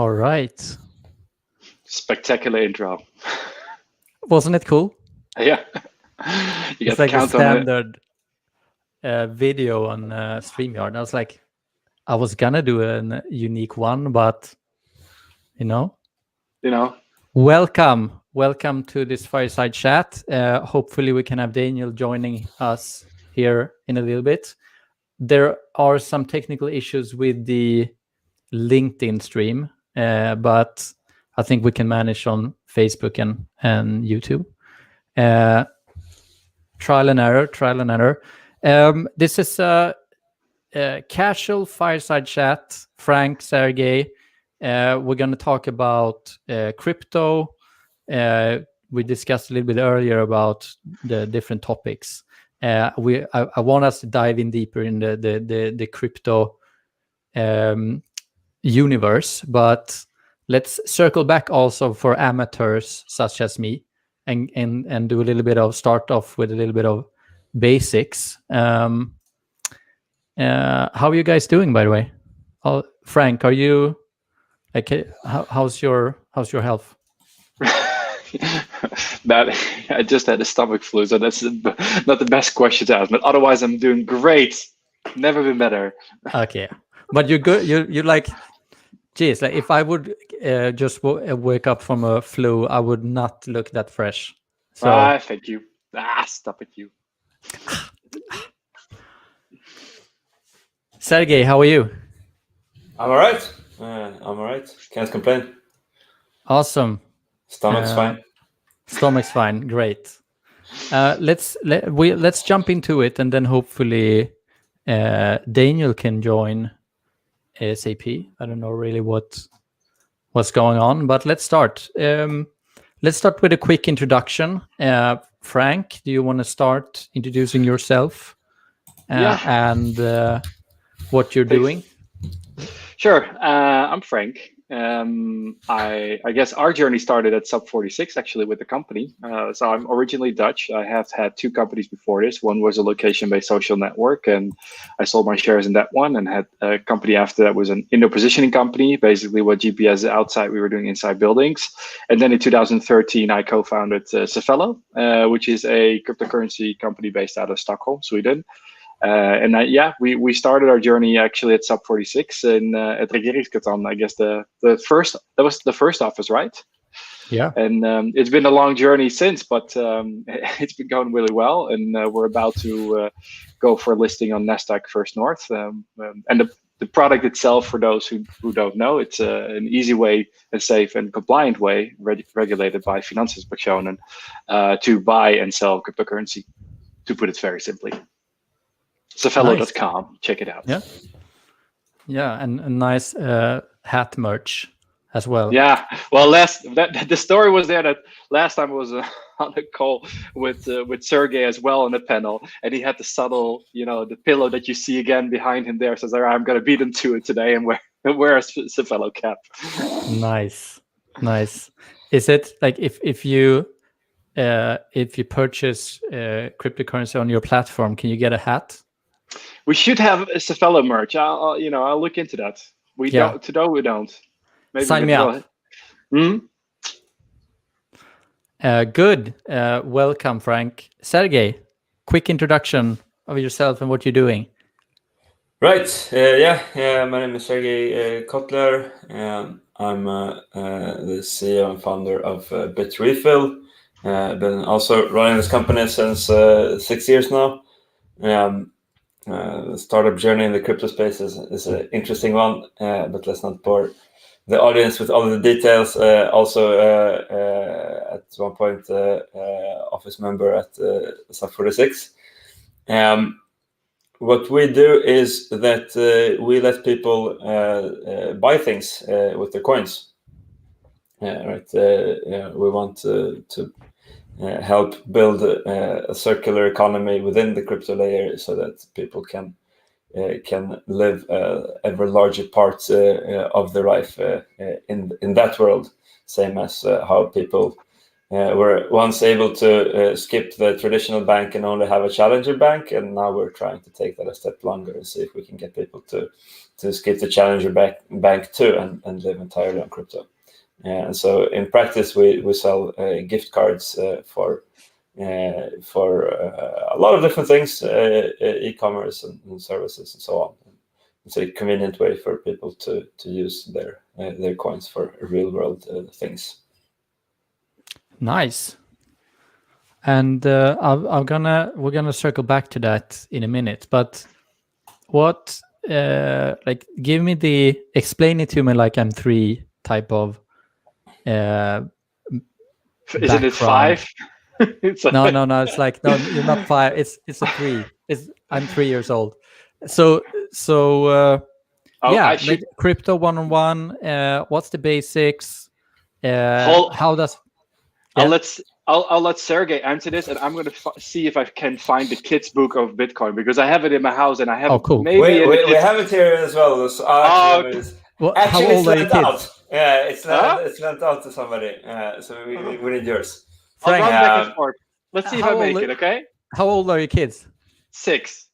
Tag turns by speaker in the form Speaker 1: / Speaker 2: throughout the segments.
Speaker 1: All right.
Speaker 2: Spectacular intro.
Speaker 1: Wasn't it cool?
Speaker 2: Yeah. You
Speaker 1: It's
Speaker 2: got
Speaker 1: like
Speaker 2: to
Speaker 1: the
Speaker 2: count on it.
Speaker 1: standard video on StreamYard. I was like, I was gonna do a unique one, but
Speaker 2: You know,
Speaker 1: welcome to this fireside chat. Hopefully we can have Daniel joining us here in a little bit. There are some technical issues with the LinkedIn stream, but I think we can manage on Facebook and YouTube. Trial and error. This is a casual fireside chat. Frank, Sergey, we're going to talk about crypto. We discussed a little bit earlier about the different topics. I want us to dive in deeper in the crypto universe, but let's circle back also for amateurs such as me and do a little bit of start off with a little bit of basics. How are you guys doing, by the way? Frank, are you like how's your health?
Speaker 2: That I just had a stomach flu, so that's not the best question to ask. But otherwise, I'm doing great. Never been better.
Speaker 1: Okay, but you're good. You're like, geez, like if I would just wake up from a flu, I would not look that fresh. So
Speaker 2: thank you. Stop it, you.
Speaker 1: Sergey, how are you?
Speaker 3: I'm all right. I'm all right. Can't complain.
Speaker 1: Awesome.
Speaker 3: Stomach's fine.
Speaker 1: Stomach's fine. Great. Let's jump into it, and then hopefully Daniel can join ASAP. I don't know really what's going on, but let's start. Let's start with a quick introduction. Frank, do you want to start introducing yourself and what you're doing?
Speaker 2: Sure. I'm Frank. I guess our journey started at Sub 46 actually with the company. So I'm originally Dutch. I have had two companies before this. One was a location-based social network, and I sold my shares in that one, and had a company after that was an indoor positioning company, basically what GPS is outside, we were doing inside buildings. And then in 2013, I co-founded Cefello, which is a cryptocurrency company based out of Stockholm, Sweden. We started our journey actually at Sub 46 in at Regeringskantoor. I guess that was the first office, right?
Speaker 1: Yeah.
Speaker 2: And it's been a long journey since, but it's been going really well, and we're about to go for a listing on Nasdaq First North. And the product itself, for those who don't know, it's an easy way, a safe and compliant way, regulated by Finansinspektionen, to buy and sell cryptocurrency. To put it very simply. Cefello.com. Check it out.
Speaker 1: Yeah, and a nice hat merch as well.
Speaker 2: Yeah, well, the story was there that last time I was on a call with Sergey as well on the panel, and he had the subtle, the pillow that you see again behind him there. Says, "I'm going to beat him to it today and wear a Cefello cap."
Speaker 1: Nice. Is it like if you purchase cryptocurrency on your platform, can you get a hat?
Speaker 2: We should have a Cefello merch. I'll look into that. We don't. Maybe
Speaker 1: sign me up. Good. Welcome, Frank. Sergey, quick introduction of yourself and what you're doing.
Speaker 3: Right. My name is Sergey Kotler. I'm the CEO and founder of Bitrefill. I've been also running this company since 6 years now. The startup journey in the crypto space is an interesting one, but let's not bore the audience with all of the details. Also, at one point, office member at Sub 46. What we do is that we let people buy things with their coins. We want to help build a circular economy within the crypto layer, so that people can live ever larger parts of their life in that world, same as how people were once able to skip the traditional bank and only have a challenger bank, and now we're trying to take that a step longer and see if we can get people to skip the challenger bank too and live entirely on crypto. And so in practice, we sell gift cards for a lot of different things, e-commerce and services and so on. It's a convenient way for people to use their coins for real world things.
Speaker 1: Nice. And we're gonna circle back to that in a minute. But what explain it to me like I'm 3 type of
Speaker 2: Isn't it 5?
Speaker 1: It's like... No. It's like, no, you're not 5. It's a 3. I'm 3 years old. So like crypto 101. What's the basics? How does? Yeah.
Speaker 2: I'll let Sergey answer this, and I'm going to see if I can find the kids' book of Bitcoin, because I have it in my house, and I have
Speaker 1: cool.
Speaker 2: maybe
Speaker 3: we have it here as well. So actually,
Speaker 1: how old are your kids?
Speaker 3: Out. Yeah, it's lent out to somebody. So we need yours.
Speaker 2: Frank, I'll run back and forth. Let's see if I make it. Okay.
Speaker 1: How old are your kids?
Speaker 2: 6.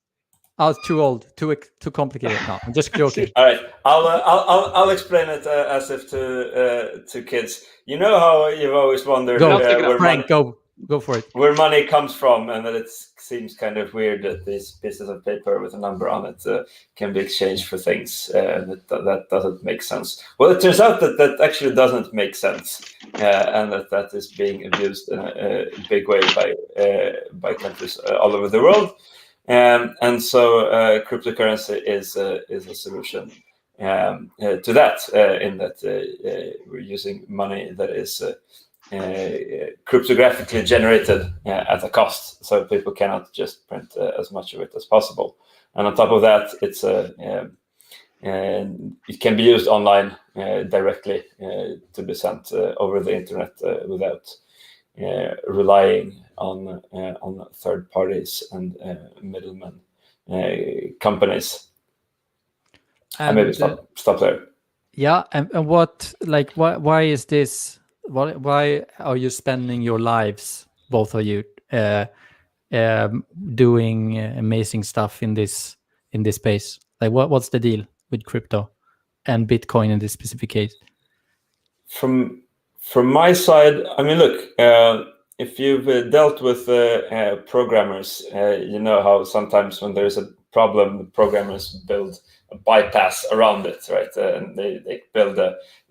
Speaker 1: I was too old, too complicated. No, I'm just joking.
Speaker 3: All right, I'll explain it as if to kids. You know how you've always wondered
Speaker 1: Frank, go for it.
Speaker 3: Where money comes from, and that it seems kind of weird that these pieces of paper with a number on it can be exchanged for things. That doesn't make sense. Well, it turns out that actually doesn't make sense, and that is being abused in a big way by countries all over the world. And so cryptocurrency is a solution to that, in that we're using money that is cryptographically generated at a cost, so people cannot just print as much of it as possible. And on top of that, it can be used online directly to be sent over the internet without relying on third parties and middlemen companies. And maybe stop there.
Speaker 1: Yeah, and what, like, why is this? Why are you spending your lives, both of you, doing amazing stuff in this space? Like, what's the deal with crypto and Bitcoin in this specific case?
Speaker 3: From my side, I mean, look, if you've dealt with programmers, you know how sometimes when there's a problem, the programmers build a bypass around it, right? And they build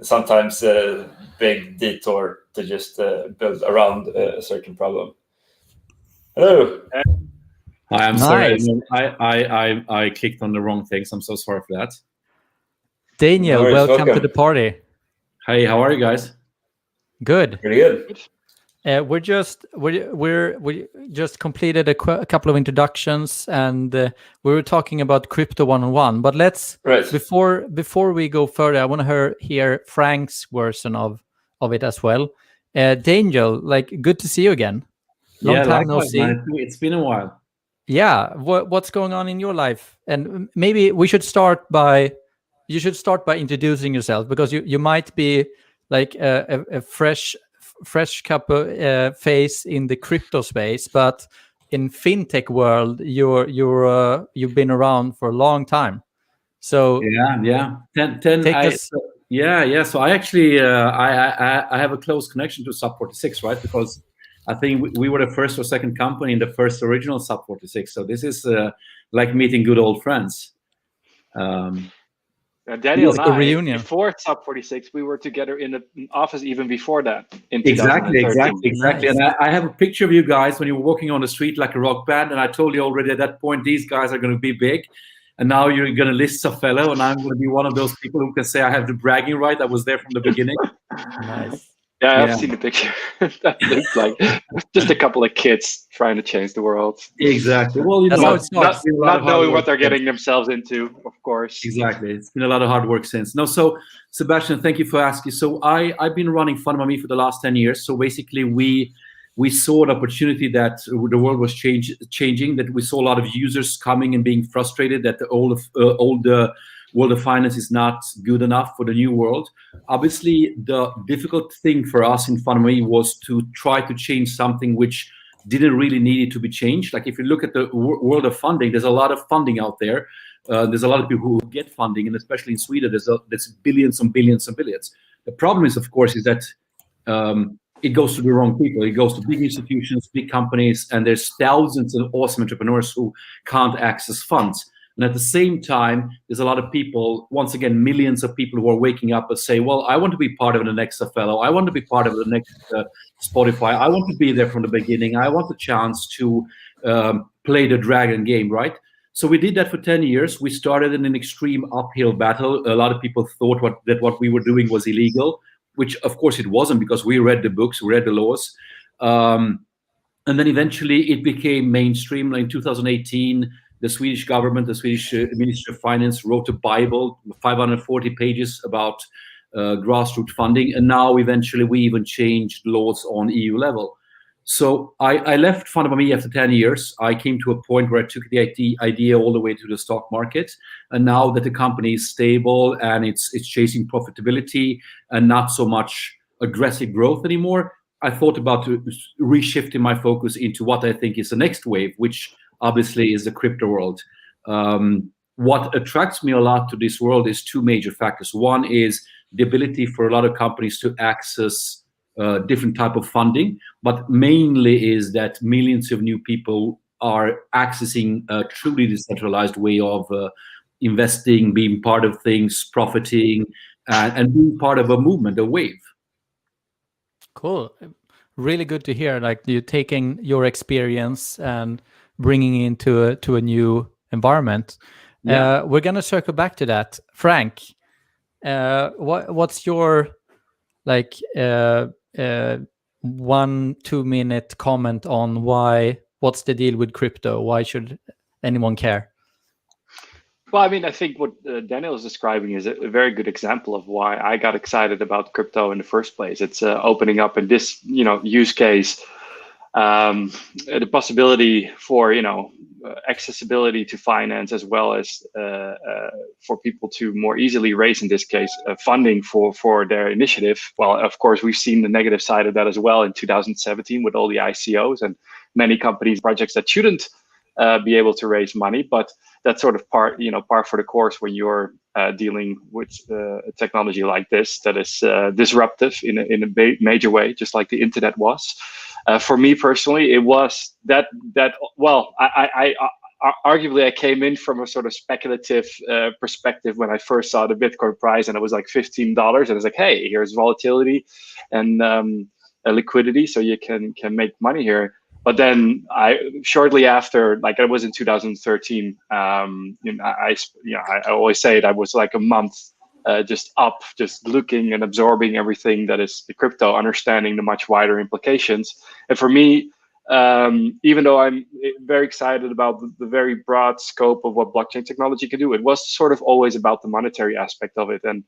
Speaker 3: sometimes a big detour to just build around a certain problem. Hello.
Speaker 4: Hi, I'm
Speaker 1: nice.
Speaker 4: Sorry. I clicked on the wrong things. I'm so sorry for that.
Speaker 1: Daniel, welcome to the party.
Speaker 4: Hey, how are you guys?
Speaker 1: Good.
Speaker 3: Pretty good.
Speaker 1: We just completed a couple of introductions, and we were talking about crypto 101. But let's before we go further, I want to hear Frank's version of it as well. Daniel, like, good to see you again. Long time no see.
Speaker 4: It's been a while.
Speaker 1: Yeah, what's going on in your life? And maybe you should start by introducing yourself, because you might be like a fresh face in the crypto space, but in fintech world, you've been around for a long time. So
Speaker 4: yeah. So I actually I have a close connection to Sub 46, right? Because I think we were the first or second company in the first original Sub 46. So this is like meeting good old friends.
Speaker 2: Daniel and I, reunion. Before Sub 46, we were together in the office even before that.
Speaker 4: Exactly. Nice. And I have a picture of you guys when you were walking on the street like a rock band, and I told you already at that point, these guys are going to be big. And now you're going to list a fellow, and I'm going to be one of those people who can say I have the bragging right. I was there from the beginning.
Speaker 1: Nice.
Speaker 2: Yeah, I've seen the picture. That looks like just a couple of kids trying to change the world.
Speaker 4: Exactly. Well,
Speaker 2: not knowing what they're getting themselves into, of course.
Speaker 4: Exactly. It's been a lot of hard work since. No, so Sebastian, thank you for asking. So I've been running FundMoney for the last 10 years. So basically, we saw an opportunity that the world was changing. That we saw a lot of users coming and being frustrated that all the world of finance is not good enough for the new world. Obviously, the difficult thing for us in FundMe was to try to change something which didn't really need it to be changed. Like if you look at the world of funding, there's a lot of funding out there. There's a lot of people who get funding, and especially in Sweden, there's billions and billions and billions. The problem is, of course, is that it goes to the wrong people. It goes to big institutions, big companies, and there's thousands of awesome entrepreneurs who can't access funds. And at the same time, there's a lot of people, once again, millions of people who are waking up and say, well, I want to be part of the next fellow. I want to be part of the next Spotify. I want to be there from the beginning. I want the chance to play the dragon game, right? So we did that for 10 years. We started in an extreme uphill battle. A lot of people thought that what we were doing was illegal, which of course it wasn't, because we read the books, we read the laws. And then eventually it became mainstream. In 2018, the Swedish government, the Swedish Ministry of Finance wrote a Bible, 540 pages about grassroots funding. And now eventually we even changed laws on EU level. So I left FundMe after 10 years. I came to a point where I took the idea all the way to the stock market. And now that the company is stable and it's chasing profitability and not so much aggressive growth anymore, I thought about reshifting my focus into what I think is the next wave, which obviously is the crypto world. What attracts me a lot to this world is two major factors. One is the ability for a lot of companies to access different type of funding, but mainly is that millions of new people are accessing a truly decentralized way of investing, being part of things, profiting, and being part of a movement, a wave.
Speaker 1: Cool. Really good to hear. Like you taking your experience and bringing it into a new environment.
Speaker 4: Yeah.
Speaker 1: We're gonna circle back to that. Frank, what's your 1-2 minute comment on what's the deal with crypto? Why should anyone care?
Speaker 2: Well, I mean, I think what Daniel is describing is a very good example of why I got excited about crypto in the first place. It's opening up in this, use case, the possibility for, accessibility to finance, as well as for people to more easily raise, in this case, funding for their initiative. Well, of course, we've seen the negative side of that as well in 2017 with all the ICOs and many companies, projects that shouldn't be able to raise money, but that's sort of par for the course when you're dealing with a technology like this that is disruptive in a major way, just like the internet was. For me personally, it was that. Well, I arguably I came in from a sort of speculative perspective when I first saw the Bitcoin price, and it was like $15, and I was like, hey, here's volatility and liquidity, so you can make money here. But then shortly after, like it was in 2013, I always say it, I was like a month just looking and absorbing everything that is the crypto, understanding the much wider implications. And for me, even though I'm very excited about the very broad scope of what blockchain technology can do, it was sort of always about the monetary aspect of it, and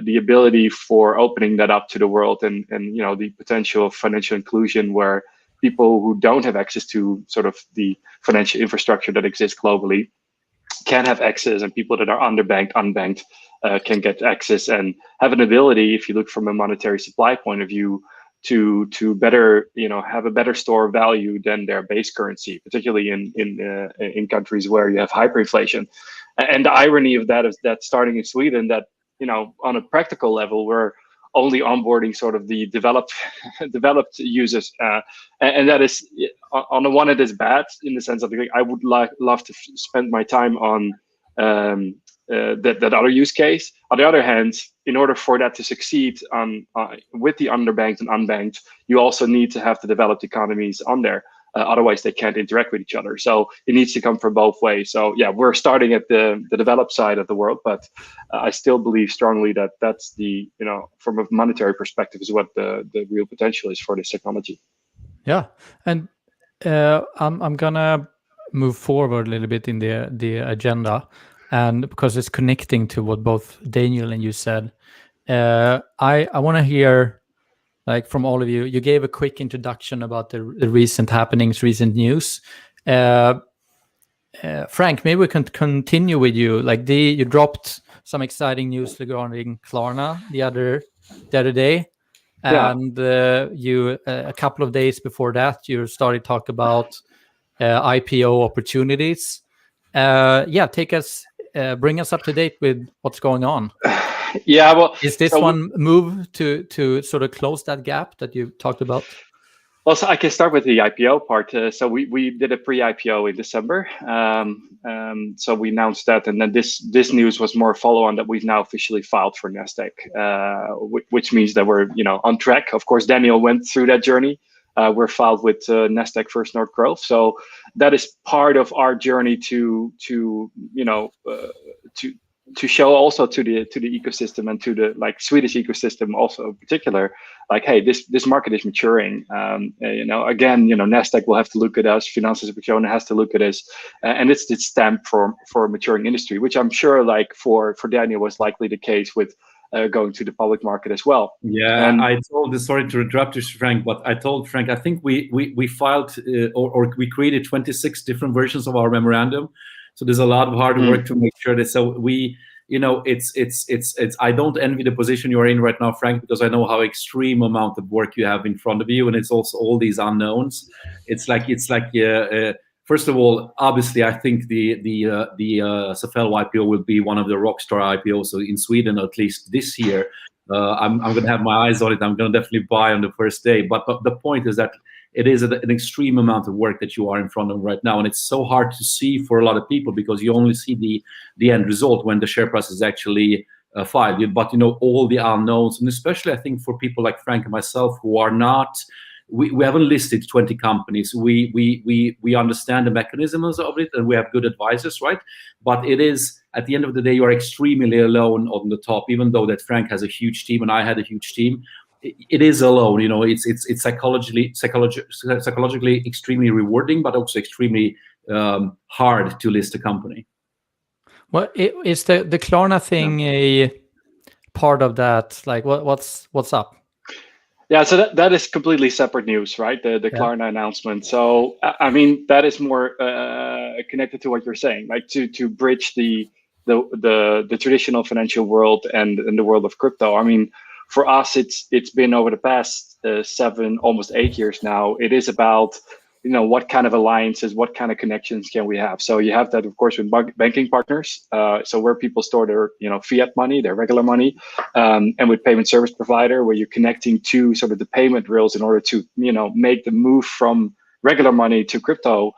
Speaker 2: the ability for opening that up to the world, and the potential of financial inclusion, where people who don't have access to sort of the financial infrastructure that exists globally can have access, and people that are underbanked, unbanked can get access and have an ability, if you look from a monetary supply point of view, to better, have a better store of value than their base currency, particularly in countries where you have hyperinflation. And the irony of that is that starting in Sweden, that on a practical level, we're only onboarding sort of the developed users, and that is, on the one hand, is bad in the sense of I would love to spend my time on that other use case. On the other hand, in order for that to succeed with the underbanked and unbanked, you also need to have the developed economies on there. Otherwise, they can't interact with each other. So it needs to come from both ways. So yeah, we're starting at the developed side of the world, but I still believe strongly that that's the, from a monetary perspective, is what the real potential is for this technology.
Speaker 1: Yeah, and I'm gonna move forward a little bit in the agenda, and because it's connecting to what both Daniel and you said, I want to hear, like, from all of you. You gave a quick introduction about the recent happenings, recent news. Frank, maybe we can continue with you. Like you dropped some exciting news regarding Klarna the other day, and you a couple of days before that you started talk about IPO opportunities. Bring us up to date with what's going on.
Speaker 2: Yeah, well,
Speaker 1: is this one move to sort of close that gap that you talked about?
Speaker 2: Well, so I can start with the IPO part. So we did a pre-IPO in December. So we announced that, and then this news was more follow-on that we've now officially filed for Nasdaq, which means that we're on track. Of course, Daniel went through that journey. We're filed with Nasdaq First North Growth, so that is part of our journey to show also to the ecosystem and to the Swedish ecosystem also in particular, hey, this market is maturing. Again, Nasdaq will have to look at us, Firesidechat has to look at us, and it's stamp for a maturing industry, which I'm sure for Daniel was likely the case with going to the public market as well.
Speaker 4: Yeah, I told, sorry to interrupt you, Frank, but I told Frank, I think we filed or we created 26 different versions of our memorandum. So there's a lot of hard work to make sure that, so we, it's I don't envy the position you're in right now, Frank, because I know how extreme amount of work you have in front of you, and it's also all these unknowns. It's like first of all, obviously, I think the Safello IPO will be one of the rockstar IPOs in Sweden, at least this year. I'm going to have my eyes on it. I'm going to definitely buy on the first day. But the point is that it is an extreme amount of work that you are in front of right now, and it's so hard to see for a lot of people because you only see the end result when the share price is actually filed. But all the unknowns, and especially I think for people like Frank and myself who are not. We haven't listed 20 companies. We understand the mechanisms of it, and we have good advisors, right? But it is, at the end of the day, you are extremely alone on the top. Even though that Frank has a huge team and I had a huge team, it is alone. It's psychologically extremely rewarding, but also extremely hard to list a company.
Speaker 1: Well, is the Klarna thing a part of that? Like, what's up?
Speaker 2: Yeah, so that is completely separate news, right? The Klarna announcement. So I mean, that is more connected to what you're saying, like to bridge the traditional financial world and the world of crypto. I mean, for us, it's been over the past 7, almost 8 years now. It is about what kind of alliances, what kind of connections can we have? So you have that, of course, with banking partners. So where people store their fiat money, their regular money, and with payment service provider, where you're connecting to sort of the payment rails in order to make the move from regular money to crypto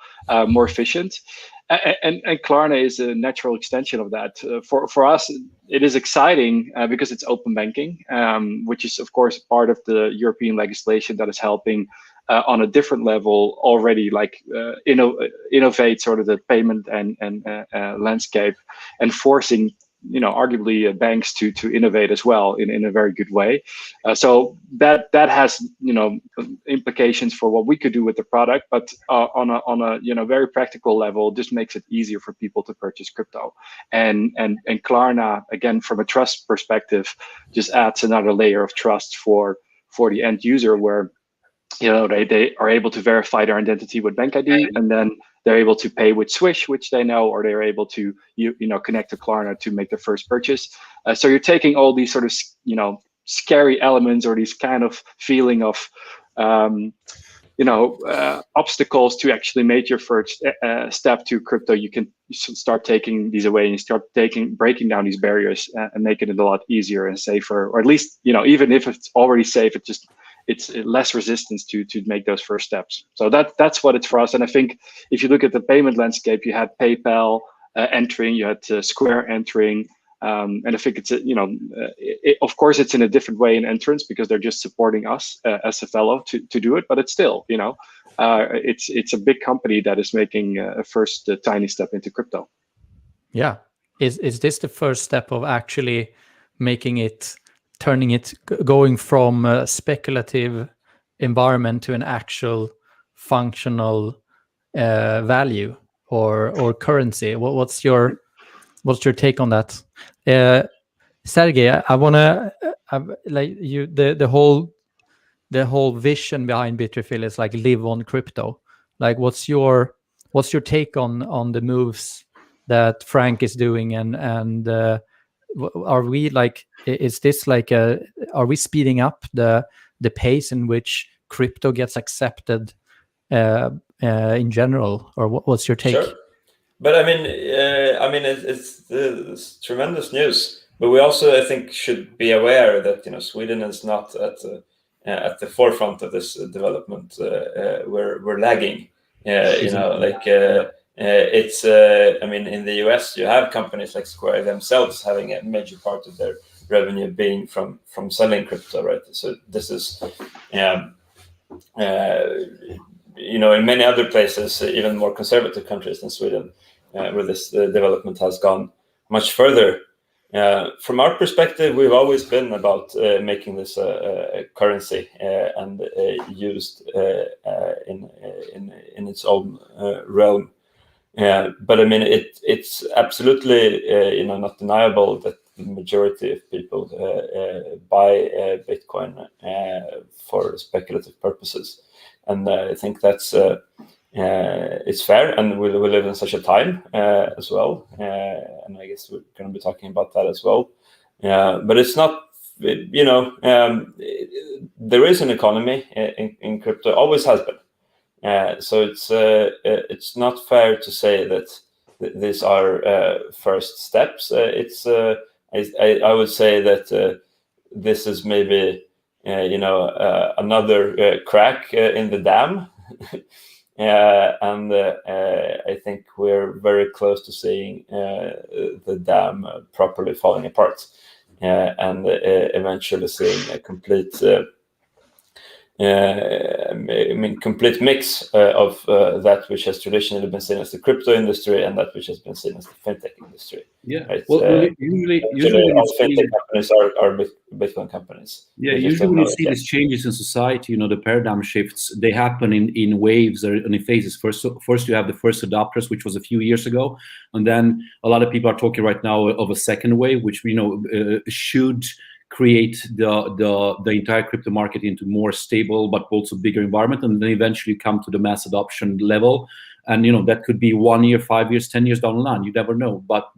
Speaker 2: more efficient. And Klarna is a natural extension of that. For us, it is exciting because it's open banking, which is, of course, part of the European legislation that is helping on a different level already, innovate sort of the payment and landscape, and forcing arguably banks to innovate as well in a very good way. So that has implications for what we could do with the product, but on a very practical level, just makes it easier for people to purchase crypto. And Klarna, again, from a trust perspective, just adds another layer of trust for the end user, where they are able to verify their identity with Bank ID, and then they're able to pay with Swish, which they know, or they're able to connect to Klarna to make their first purchase. So you're taking all these sort of scary elements, or these kind of feeling of obstacles to actually make your first step to crypto. You can start taking these away, and you start breaking down these barriers and making it a lot easier and safer, or at least even if it's already safe, it's less resistance to make those first steps. So that's what it's for us. And I think if you look at the payment landscape, you had PayPal entering, you had Square entering, and I think it's of course it's in a different way in entrance because they're just supporting us as a fellow to do it. But it's still it's a big company that is making a first tiny step into crypto.
Speaker 1: Yeah, is this the first step of actually going from a speculative environment to an actual functional value or currency? What's your take on that, Sergey? I wanna the whole vision behind Bitrefill is live on crypto. What's your what's your take on the moves that Frank is doing, and are we like, is this like are we speeding up the pace in which crypto gets accepted in general, or what's your take?
Speaker 3: Sure. But I mean, it's tremendous news. But we also, I think, should be aware that Sweden is not at the forefront of this development. We're lagging. It's. I mean, in the US, you have companies like Square themselves having a major part of their revenue being from selling crypto, right? So this is. In many other places, even more conservative countries than Sweden, where this development has gone much further. From our perspective, we've always been about making this a currency and used in its own realm. But I mean, it's absolutely not deniable that the majority of people buy Bitcoin for speculative purposes. And I think that's it's fair, and we live in such a time as well. And I guess we're going to be talking about that as well. But it's not, there is an economy in crypto, always has been. So it's not fair to say that these are first steps. I would say that this is maybe another crack in the dam, and I think we're very close to seeing the dam properly falling apart, and eventually seeing a complete. Complete mix of that which has traditionally been seen as the crypto industry and that which has been seen as the fintech industry.
Speaker 4: Yeah,
Speaker 3: right?
Speaker 4: Usually
Speaker 3: all fintech companies are Bitcoin companies.
Speaker 4: Yeah, usually when you see these changes in society, the paradigm shifts, they happen in waves or in phases. First you have the first adopters, which was a few years ago, and then a lot of people are talking right now of a second wave, which should create the entire crypto market into more stable but also bigger environment, and then eventually come to the mass adoption level. And that could be 1 year, 5 years, 10 years down the line. You never know. But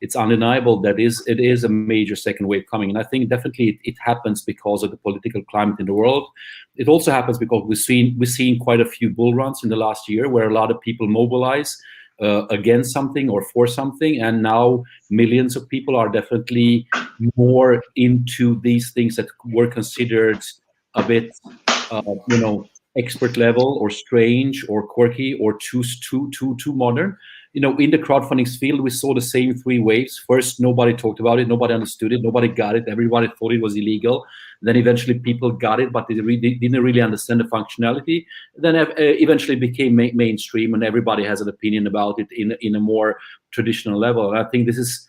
Speaker 4: it's undeniable that it is a major second wave coming. And I think definitely it happens because of the political climate in the world. It also happens because we've seen quite a few bull runs in the last year where a lot of people mobilize against something or for something, and now millions of people are definitely more into these things that were considered a bit, expert level or strange or quirky or too modern. In the crowdfunding field, we saw the same three waves. First, nobody talked about it, nobody understood it, nobody got it, everybody thought it was illegal. Then eventually people got it, but they didn't really understand the functionality. Then eventually became mainstream, and everybody has an opinion about it in a more traditional level. And I think this is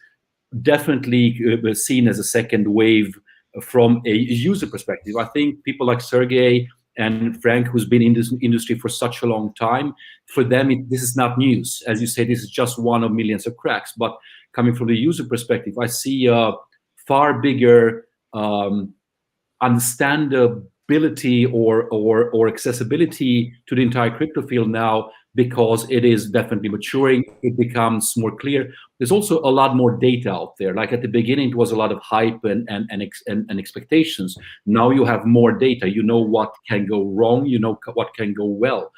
Speaker 4: definitely seen as a second wave from a user perspective. I think people like Sergey and Frank, who's been in this industry for such a long time, for them, this is not news. As you say, this is just one of millions of cracks. But coming from the user perspective, I see a far bigger understandability or accessibility to the entire crypto field now, because it is definitely maturing. It becomes more clear. There's also a lot more data out there. Like at the beginning, it was a lot of hype and expectations. Now you have more data. You know what can go wrong. You know what can go well.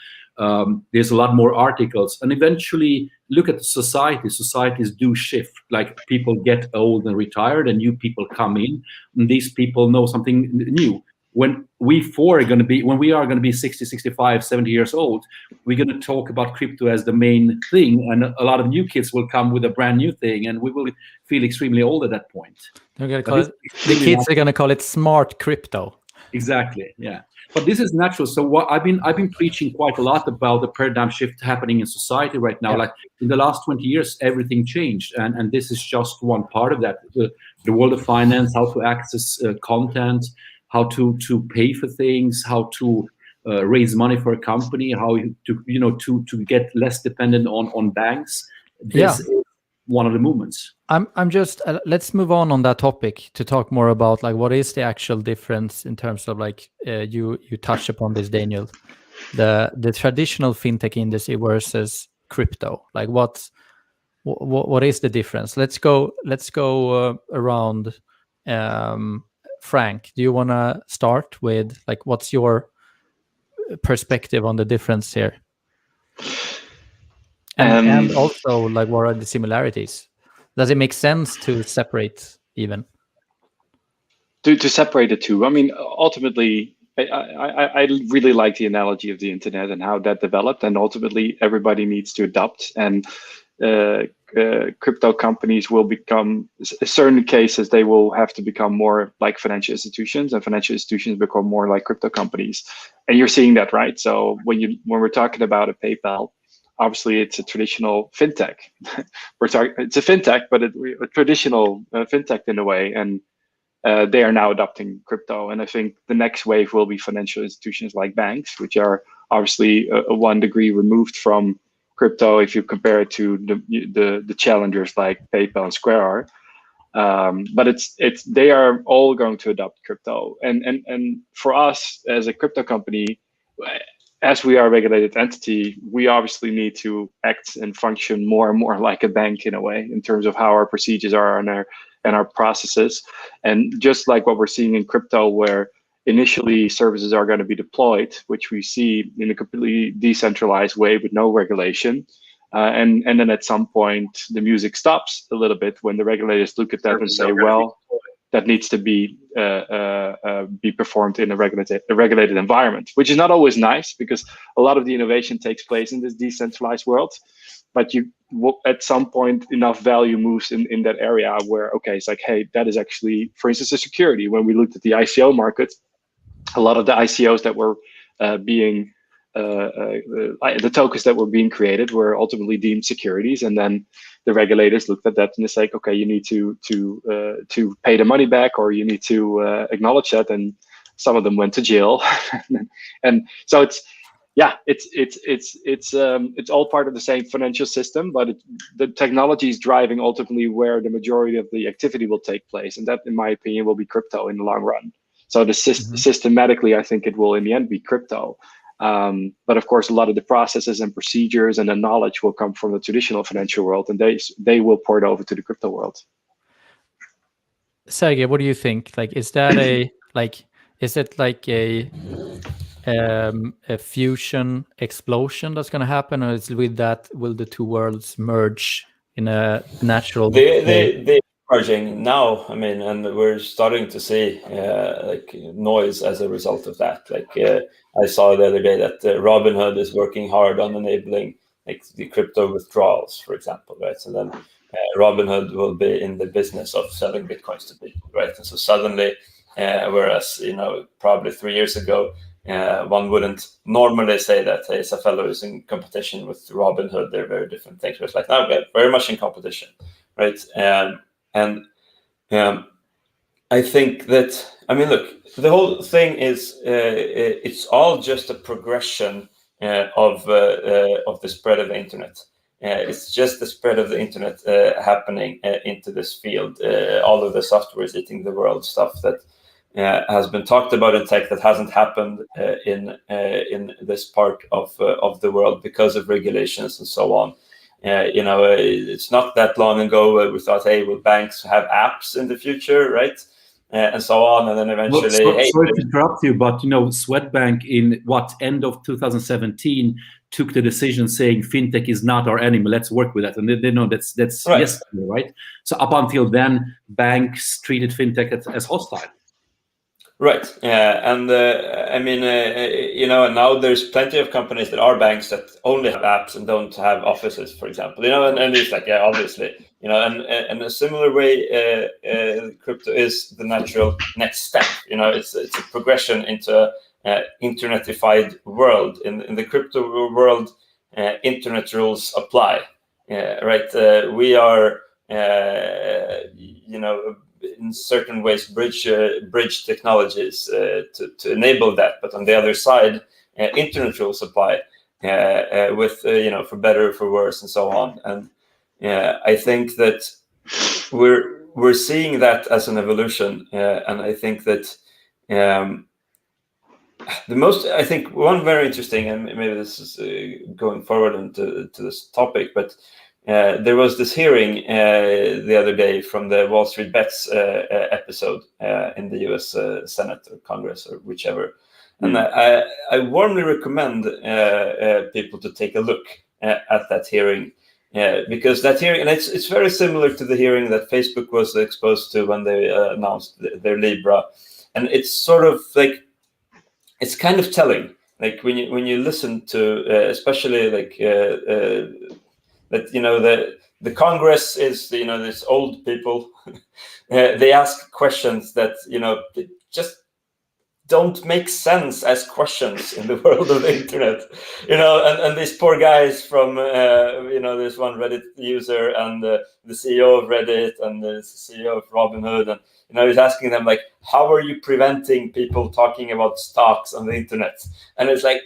Speaker 4: There's a lot more articles. And eventually, look at the society. Societies do shift. Like people get old and retired, and new people come in. And these people know something new. When we are going to be 60, 65, 70 years old, we're going to talk about crypto as the main thing, and a lot of new kids will come with a brand new thing, and we will feel extremely old at that point.
Speaker 1: The kids are going to call it smart crypto.
Speaker 4: Exactly, yeah. But this is natural. So what I've been preaching quite a lot about the paradigm shift happening in society right now. Yeah. Like in the last 20 years, everything changed, and this is just one part of that. The world of finance, how to access content, how to pay for things, how to raise money for a company, how to get less dependent on banks. This is one of the movements.
Speaker 1: I'm just let's move on that topic to talk more about like what is the actual difference in terms of like you touch upon this, Daniel. the traditional fintech industry versus crypto? Like what is the difference? Let's go around. Frank, do you want to start with like what's your perspective on the difference here? And also, like, what are the similarities? Does it make sense to separate even?
Speaker 2: To separate the two, I mean, ultimately, I really like the analogy of the internet and how that developed, and ultimately everybody needs to adopt. And crypto companies will become, in certain cases, they will have to become more like financial institutions, and financial institutions become more like crypto companies. And you're seeing that, right? So when we're talking about a PayPal, obviously it's a traditional fintech. It's a fintech, but a traditional fintech in a way, and they are now adopting crypto. And I think the next wave will be financial institutions like banks, which are obviously a 1 degree removed from crypto if you compare it to the challengers like PayPal and Square are. But they are all going to adopt crypto. And for us as a crypto company, as we are a regulated entity, we obviously need to act and function more and more like a bank in a way, in terms of how our procedures are and our processes. And just like what we're seeing in crypto, where initially services are going to be deployed, which we see in a completely decentralized way with no regulation. And then at some point, the music stops a little bit when the regulators look at that and say, well, that needs to be performed in a regulated environment, which is not always nice, because a lot of the innovation takes place in this decentralized world. But at some point, enough value moves in that area where, okay, it's like, hey, that is actually, for instance, a security. When we looked at the ICO market, a lot of the ICOs that were the tokens that were being created were ultimately deemed securities, and then the regulators looked at that and it's like, okay, you need to pay the money back, or you need to acknowledge that, and some of them went to jail. And so it's all part of the same financial system, but the technology is driving ultimately where the majority of the activity will take place, and that, in my opinion, will be crypto in the long run. So systematically, I think it will in the end be crypto. But of course, a lot of the processes and procedures and the knowledge will come from the traditional financial world, and they will port over to the crypto world.
Speaker 1: Sergey, what do you think? Like, is that is it like a fusion explosion that's going to happen, or is with that will the two worlds merge in a natural way?
Speaker 3: They merging now. I mean, and we're starting to see like noise as a result of that. Like I saw the other day that Robinhood is working hard on enabling like the crypto withdrawals, for example, right? So then Robinhood will be in the business of selling bitcoins to people, right? And so suddenly, whereas probably 3 years ago, one wouldn't normally say that hey, Safello is in competition with Robinhood. They're very different things. But it's like now we're very much in competition, right? And I think that, I mean, look, the whole thing is it's all just a progression of the spread of the internet. It's just the spread of the internet happening into this field. All of the software is eating the world stuff that has been talked about in tech that hasn't happened in this part of the world because of regulations and so on. It's not that long ago we thought, hey, will banks have apps in the future, right? And so on, and then eventually.
Speaker 4: Sorry to interrupt you, but Swedbank in end of 2017 took the decision saying fintech is not our enemy. Let's work with that, and they know that's right. Yesterday, right? So up until then, banks treated fintech as hostile.
Speaker 3: Right. And I mean, and now there's plenty of companies that are banks that only have apps and don't have offices, for example, and it's like, yeah, obviously, and a similar way, crypto is the natural next step. It's a progression into internetified world. In the crypto world, internet rules apply, right? We are, in certain ways bridge technologies to enable that, but on the other side, internet rules apply with for better or for worse and so on. And I think that we're seeing that as an evolution, and I think that the most, I think, one very interesting, and maybe this is going forward into this topic, but there was this hearing the other day from the Wall Street Bets episode in the U.S. Senate or Congress or whichever, and I warmly recommend people to take a look at that hearing. Because that hearing, and it's very similar to the hearing that Facebook was exposed to when they announced their Libra, and it's sort of like, it's kind of telling, like when you listen to especially like that, you know, the Congress is, you know, these old people. They ask questions that, you know, just don't make sense as questions in the world of the internet, you know, and these poor guys from, you know, there's one Reddit user and the CEO of Reddit and the CEO of Robinhood, and, you know, he's asking them like, how are you preventing people talking about stocks on the internet? And it's like,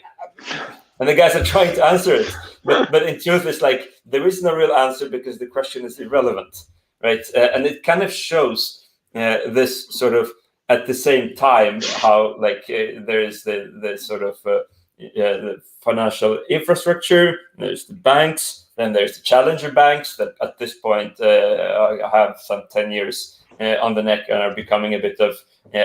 Speaker 3: and the guys are trying to answer it, but in truth, it's like, there is no real answer because the question is irrelevant, right? And it kind of shows this sort of, at the same time, how like there is the sort of the financial infrastructure, there's the banks, then there's the challenger banks that at this point have some 10 years on the neck and are becoming a bit of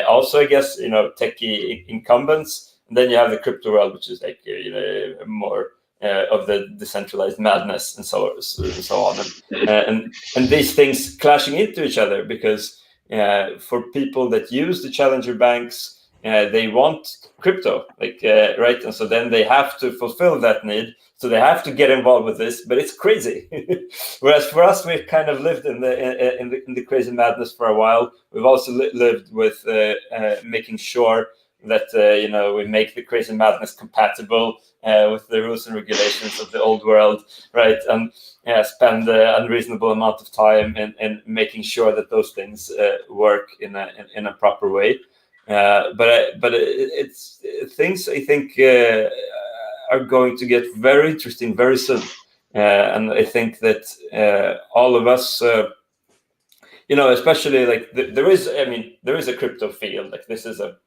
Speaker 3: also, I guess, you know, techie incumbents. And then you have the crypto world, which is like, you know, more of the decentralized madness and so on, and these things clashing into each other because. For people that use the challenger banks, they want crypto, like right, and so then they have to fulfill that need. So they have to get involved with this, but it's crazy. Whereas for us, we've kind of lived in the crazy madness for a while. We've also lived with making sure that you know, we make the crazy madness compatible with the rules and regulations of the old world, right? And spend an unreasonable amount of time in making sure that those things work in a proper way. But it's things I think are going to get very interesting very soon, and I think that all of us. You know, especially like there is a crypto field. Like this is a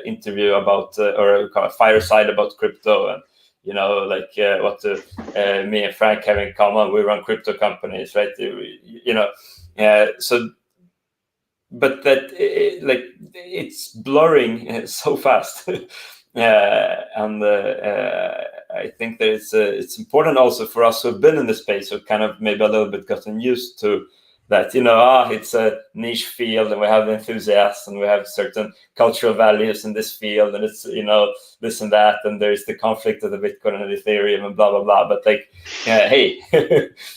Speaker 3: interview about or a fireside about crypto, and you know, like what me and Frank have in common. We run crypto companies, right? You know, so, but that like it's blurring so fast, and I think that it's important also for us who have been in the space, who kind of maybe a little bit gotten used to. That, you know, it's a niche field and we have enthusiasts and we have certain cultural values in this field and it's, you know, this and that, and there's the conflict of the Bitcoin and Ethereum and blah blah blah. But like, hey,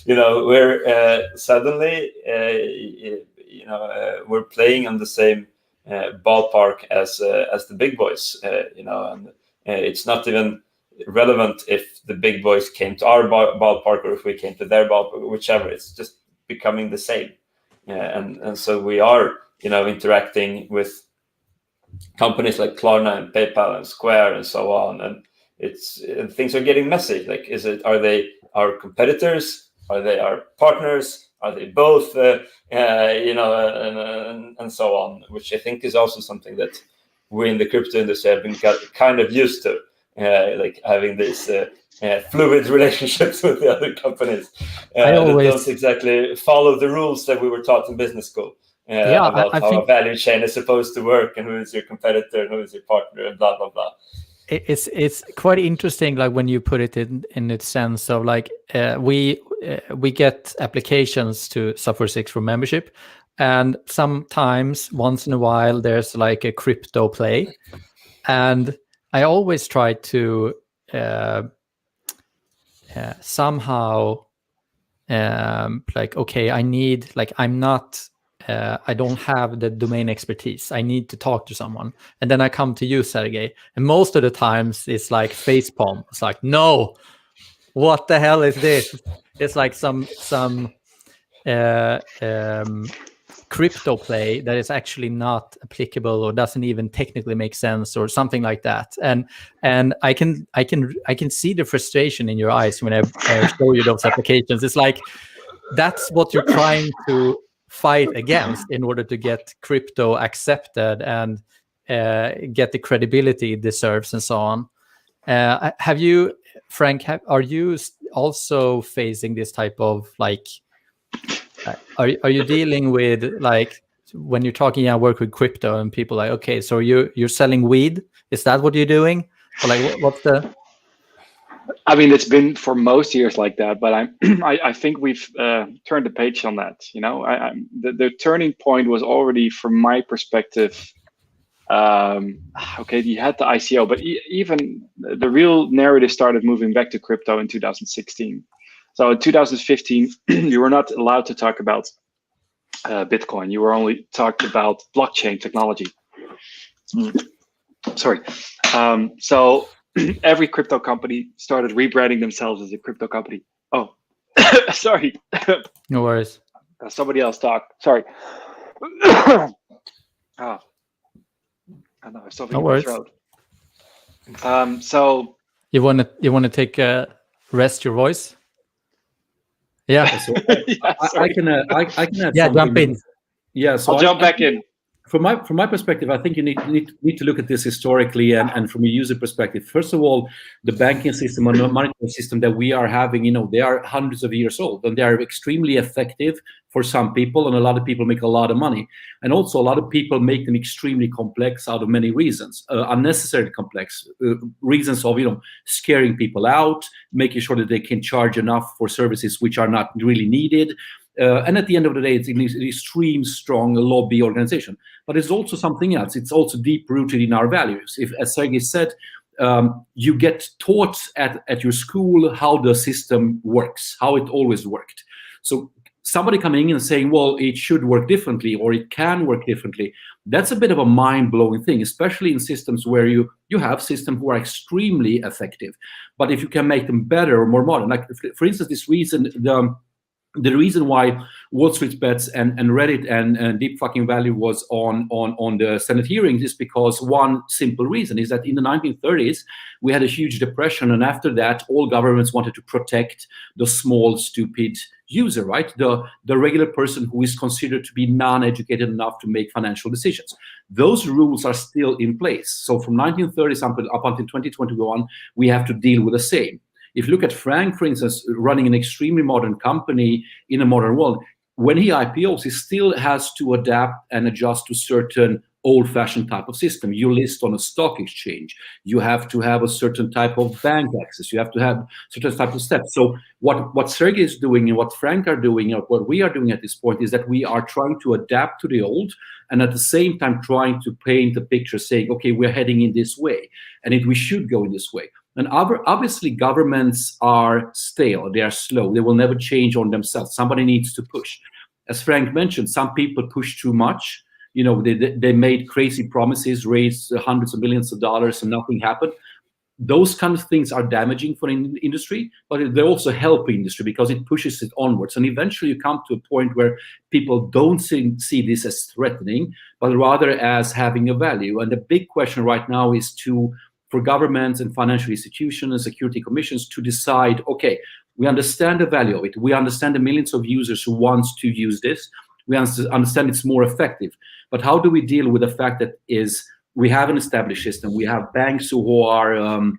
Speaker 3: you know, we're suddenly, you know, we're playing on the same ballpark as the big boys, you know, and it's not even relevant if the big boys came to our ballpark or if we came to their ballpark, whichever. It's just becoming the same, and so we are, you know, interacting with companies like Klarna and PayPal and Square and so on, and things are getting messy. Like, are they our competitors? Are they our partners? Are they both? You know, and so on. Which I think is also something that we in the crypto industry have been kind of used to, like having this. Fluid relationships with the other companies that don't exactly follow the rules that we were taught in business school about how a value chain is supposed to work and who is your competitor and who is your partner and blah blah blah.
Speaker 1: It's quite interesting, like when you put it in its sense of like we get applications to Sub46 for membership, and sometimes once in a while there's like a crypto play, and I always try to somehow like, okay, I need, like, I'm not I don't have the domain expertise, I need to talk to someone, and then I come to you, Sergey, and most of the times it's like facepalm. It's like, no, what the hell is this? It's like some crypto play that is actually not applicable or doesn't even technically make sense or something like that, and I can see the frustration in your eyes when I show you those applications. It's like that's what you're trying to fight against in order to get crypto accepted and get the credibility it deserves and so on. Have you, Frank? Are you also facing this type of like? Are you dealing with like when you're talking? I work with crypto, and people like, okay, so you're selling weed? Is that what you're doing? Or like, what's the?
Speaker 2: I mean, it's been for most years like that, but I think we've turned the page on that. You know, the turning point was already, from my perspective. Okay, you had the ICO, but even the real narrative started moving back to crypto in 2016. So in 2015, you were not allowed to talk about Bitcoin. You were only talked about blockchain technology. Sorry. So every crypto company started rebranding themselves as a crypto company. Oh, sorry.
Speaker 1: No worries.
Speaker 2: Somebody else talk. Sorry. I know, I have something in my throat. So
Speaker 1: you want to take rest your voice? Yeah.
Speaker 4: So I can add
Speaker 1: yeah,
Speaker 4: something.
Speaker 1: jump in.
Speaker 4: Yeah, so
Speaker 2: I'll jump back in.
Speaker 4: From my perspective, I think you need to look at this historically and from a user perspective. First of all, the banking system and the monetary system that we are having, they are hundreds of years old, and they are extremely effective for some people, and a lot of people make a lot of money. And also a lot of people make them extremely complex out of many reasons, unnecessarily complex reasons of, scaring people out, making sure that they can charge enough for services which are not really needed. And at the end of the day, it's an extreme strong lobby organization. But it's also something else. It's also deep-rooted in our values. If, as Sergey said, you get taught at your school how the system works, how it always worked. So somebody coming in and saying, well, it should work differently or it can work differently, that's a bit of a mind-blowing thing, especially in systems where you have systems who are extremely effective. But if you can make them better or more modern, like for instance, the reason why Wall Street Bets and Reddit and Deep Fucking Value was on the Senate hearings is because one simple reason is that in the 1930s, we had a huge depression. And after that, all governments wanted to protect the small, stupid user, right? The regular person who is considered to be non-educated enough to make financial decisions. Those rules are still in place. So from 1930s up until 2021, we have to deal with the same. If you look at Frank, for instance, running an extremely modern company in a modern world, when he IPOs, he still has to adapt and adjust to certain old-fashioned type of system. You list on a stock exchange. You have to have a certain type of bank access. You have to have certain type of steps. So what Sergey is doing and what Frank are doing, or what we are doing at this point, is that we are trying to adapt to the old, and at the same time trying to paint a picture saying, okay, we're heading in this way, and we should go in this way. And obviously, governments are stale. They are slow. They will never change on themselves. Somebody needs to push. As Frank mentioned, some people push too much. They made crazy promises, raised hundreds of millions of dollars, and nothing happened. Those kind of things are damaging for an industry, but they also help industry because it pushes it onwards. And eventually, you come to a point where people don't see this as threatening, but rather as having a value. And the big question right now is for governments and financial institutions and security commissions to decide, okay, we understand the value of it. We understand the millions of users who want to use this. We understand it's more effective. But how do we deal with the fact that we have an established system? We have banks who are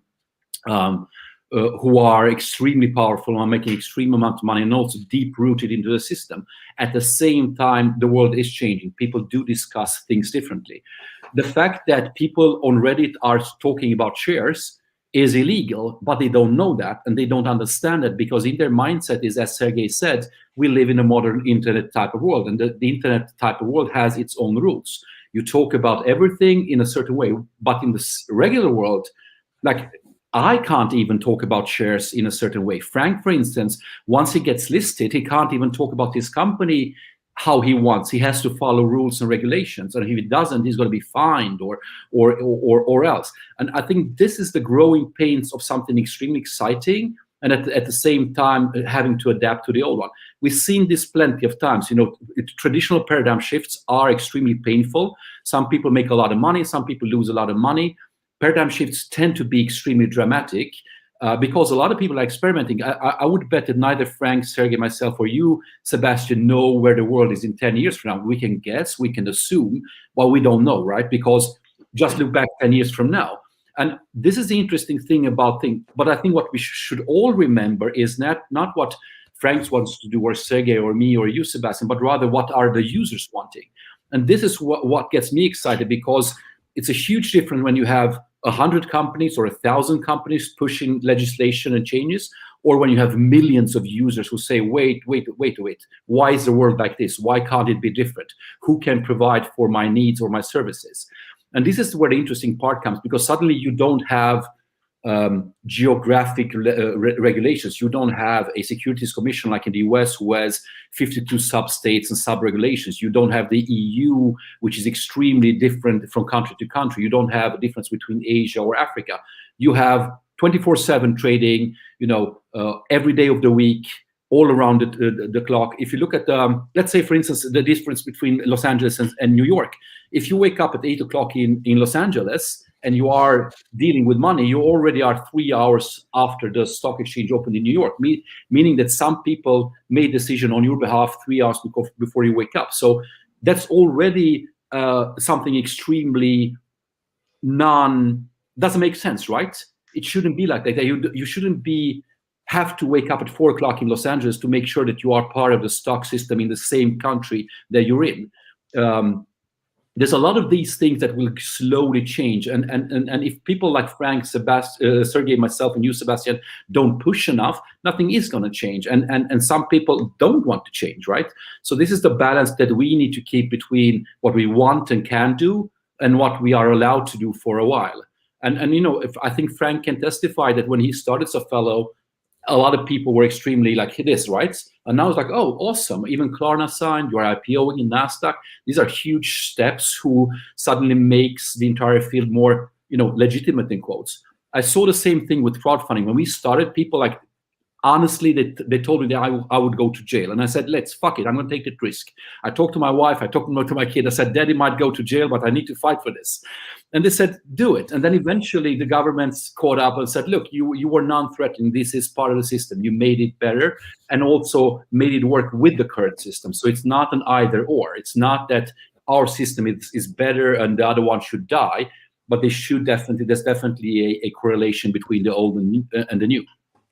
Speaker 4: extremely powerful and are making extreme amounts of money and also deep-rooted into the system. At the same time, the world is changing. People do discuss things differently. The fact that people on Reddit are talking about shares is illegal, but they don't know that and they don't understand it because in their mindset is, as Sergey said, we live in a modern internet type of world, and the internet type of world has its own rules. You talk about everything in a certain way, but in the regular world, like I can't even talk about shares in a certain way. Frank, for instance, once he gets listed, he can't even talk about his company how he wants. He has to follow rules and regulations, and if he doesn't, he's going to be fined or else. And I think this is the growing pains of something extremely exciting, and at the same time having to adapt to the old one. We've seen this plenty of times. Traditional paradigm shifts are extremely painful. Some people make a lot of money, some people lose a lot of money. Paradigm shifts tend to be extremely dramatic. Because a lot of people are experimenting. I would bet that neither Frank, Sergey, myself, or you, Sebastian, know where the world is in 10 years from now. We can guess, we can assume, but we don't know, right? Because just look back 10 years from now. And this is the interesting thing about things. But I think what we should all remember is not what Frank wants to do, or Sergey, or me, or you, Sebastian, but rather what are the users wanting. And this is what gets me excited, because it's a huge difference when you have 100 companies or 1,000 companies pushing legislation and changes, or when you have millions of users who say, wait, why is the world like this? Why can't it be different? Who can provide for my needs or my services? And this is where the interesting part comes, because suddenly you don't have geographic regulations. You don't have a securities commission like in the US, who has 52 sub-states and sub-regulations. You don't have the EU, which is extremely different from country to country. You don't have a difference between Asia or Africa. You have 24/7 trading, every day of the week, all around the clock. If you look at, let's say, for instance, the difference between Los Angeles and New York. If you wake up at 8 o'clock in Los Angeles and you are dealing with money, you already are 3 hours after the stock exchange opened in New York, meaning that some people made decision on your behalf 3 hours before you wake up. So that's already something extremely doesn't make sense, right? It shouldn't be like that. You shouldn't have to wake up at 4 o'clock in Los Angeles to make sure that you are part of the stock system in the same country that you're in. There's a lot of these things that will slowly change, and if people like Frank, Sergey, myself, and you, Sebastian, don't push enough, nothing is going to change. And some people don't want to change, right? So this is the balance that we need to keep between what we want and can do and what we are allowed to do for a while. And if I think Frank can testify that when he started Safello, a lot of people were extremely like this, right? And now it's like, oh, awesome. Even Klarna signed, you're IPOing in NASDAQ. These are huge steps who suddenly makes the entire field more, legitimate in quotes. I saw the same thing with crowdfunding. When we started, people like, honestly, they told me that I would go to jail. And I said, fuck it, I'm going to take that risk. I talked to my wife, I talked to my kid. I said, Daddy might go to jail, but I need to fight for this. And they said, do it. And then eventually the governments caught up and said, look, you were non-threatening. This is part of the system. You made it better and also made it work with the current system. So it's not an either or. It's not that our system is better and the other one should die, but there's definitely a correlation between the old and the new.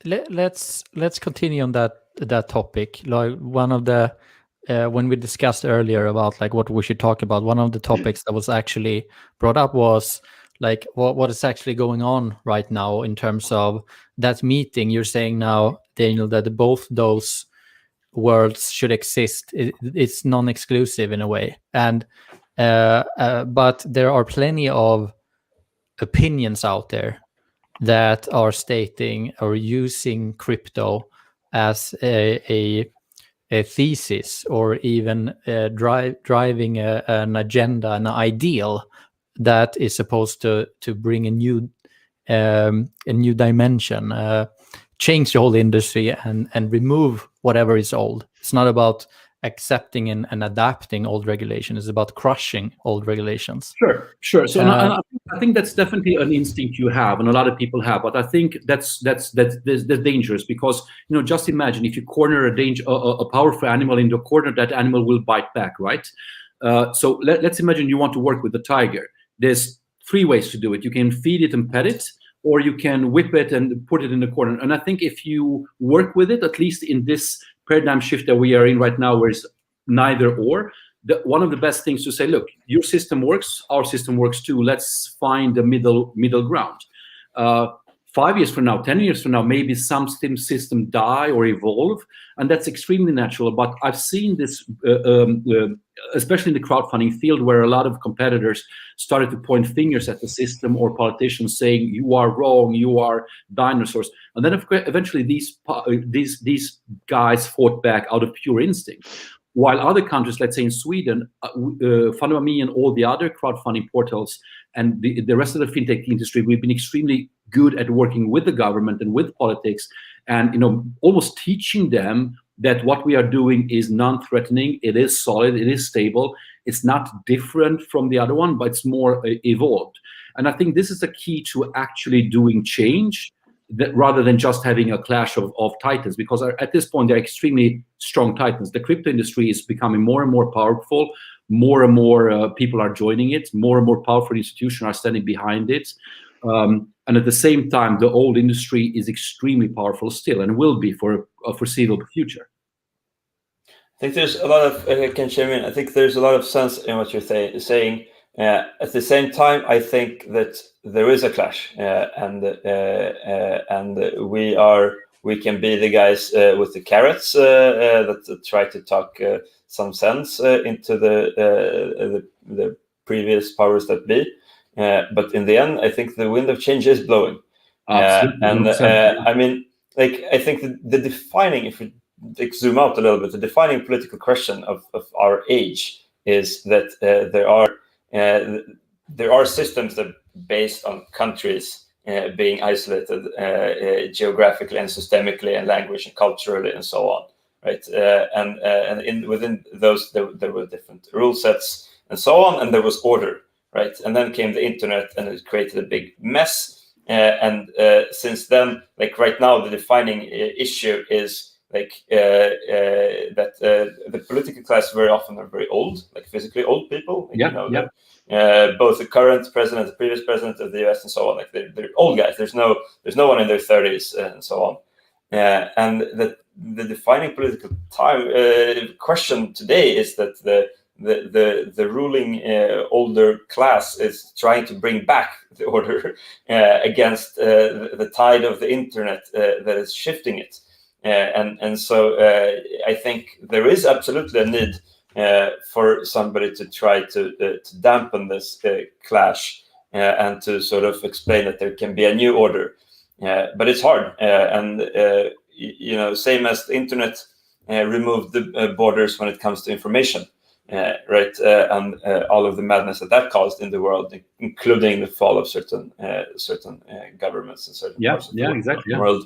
Speaker 1: Let's continue on that topic. Like one of the when we discussed earlier about like what we should talk about, one of the topics that was actually brought up was like what is actually going on right now in terms of that meeting. You're saying now, Daniel, that both those worlds should exist. It's non-exclusive in a way, and but there are plenty of opinions out there that are stating or using crypto as a thesis, or even driving an agenda, an ideal that is supposed to bring a new dimension, change the whole industry and remove whatever is old. It's not about accepting and adapting old regulation. It's about crushing old regulations.
Speaker 4: Sure. So I think that's definitely an instinct you have, and a lot of people have. But I think that's dangerous, because just imagine if you corner a powerful animal into a corner, that animal will bite back, right? So let's imagine you want to work with the tiger. There's 3 ways to do it. You can feed it and pet it, or you can whip it and put it in the corner. And I think if you work with it, at least in this paradigm shift that we are in right now, where it's neither or, one of the best things to say, look, your system works, our system works too. Let's find the middle ground. 5 years from now, 10 years from now, maybe some system die or evolve, and that's extremely natural. But I've seen this, especially in the crowdfunding field, where a lot of competitors started to point fingers at the system or politicians saying, you are wrong, you are dinosaurs. And then eventually these guys fought back out of pure instinct. While other countries, let's say in Sweden, FundMe and all the other crowdfunding portals and the rest of the fintech industry, we've been extremely good at working with the government and with politics, and almost teaching them that what we are doing is non-threatening, it is solid, it is stable, it's not different from the other one, but it's more evolved. And I think this is the key to actually doing change, rather than just having a clash of titans, because at this point they're extremely strong titans. The crypto industry is becoming more and more powerful, more and more people are joining it. More and more powerful institutions are standing behind it. And at the same time, the old industry is extremely powerful still, and will be for a foreseeable future.
Speaker 3: I think there's a lot of, can chime in, I think there's a lot of sense in what you're saying. At the same time, I think that there is a clash, and we can be the guys with the carrots that try to talk some sense into the previous powers that be. But in the end, I think the wind of change is blowing. And I mean, like, I think the defining, if we zoom out a little bit, the defining political question of our age is that there are systems that based on countries being isolated geographically and systemically and language and culturally and so on, right? And within those there were different rule sets and so on, and there was order, right? And then came the internet, and it created a big mess. And since then, like right now, the defining issue is like that the political class very often are very old, like physically old people. Both the current president, the previous president of the US, and so on. Like they're old guys. There's no one in their 30s and so on. And the defining political question today is that the ruling older class is trying to bring back the order against the tide of the internet that is shifting it. And so I think there is absolutely a need for somebody to try to dampen this clash and to sort of explain that there can be a new order. But it's hard. Same as the internet removed the borders when it comes to information. Right, and all of the madness that caused in the world, including the fall of certain governments and certain parts of the world.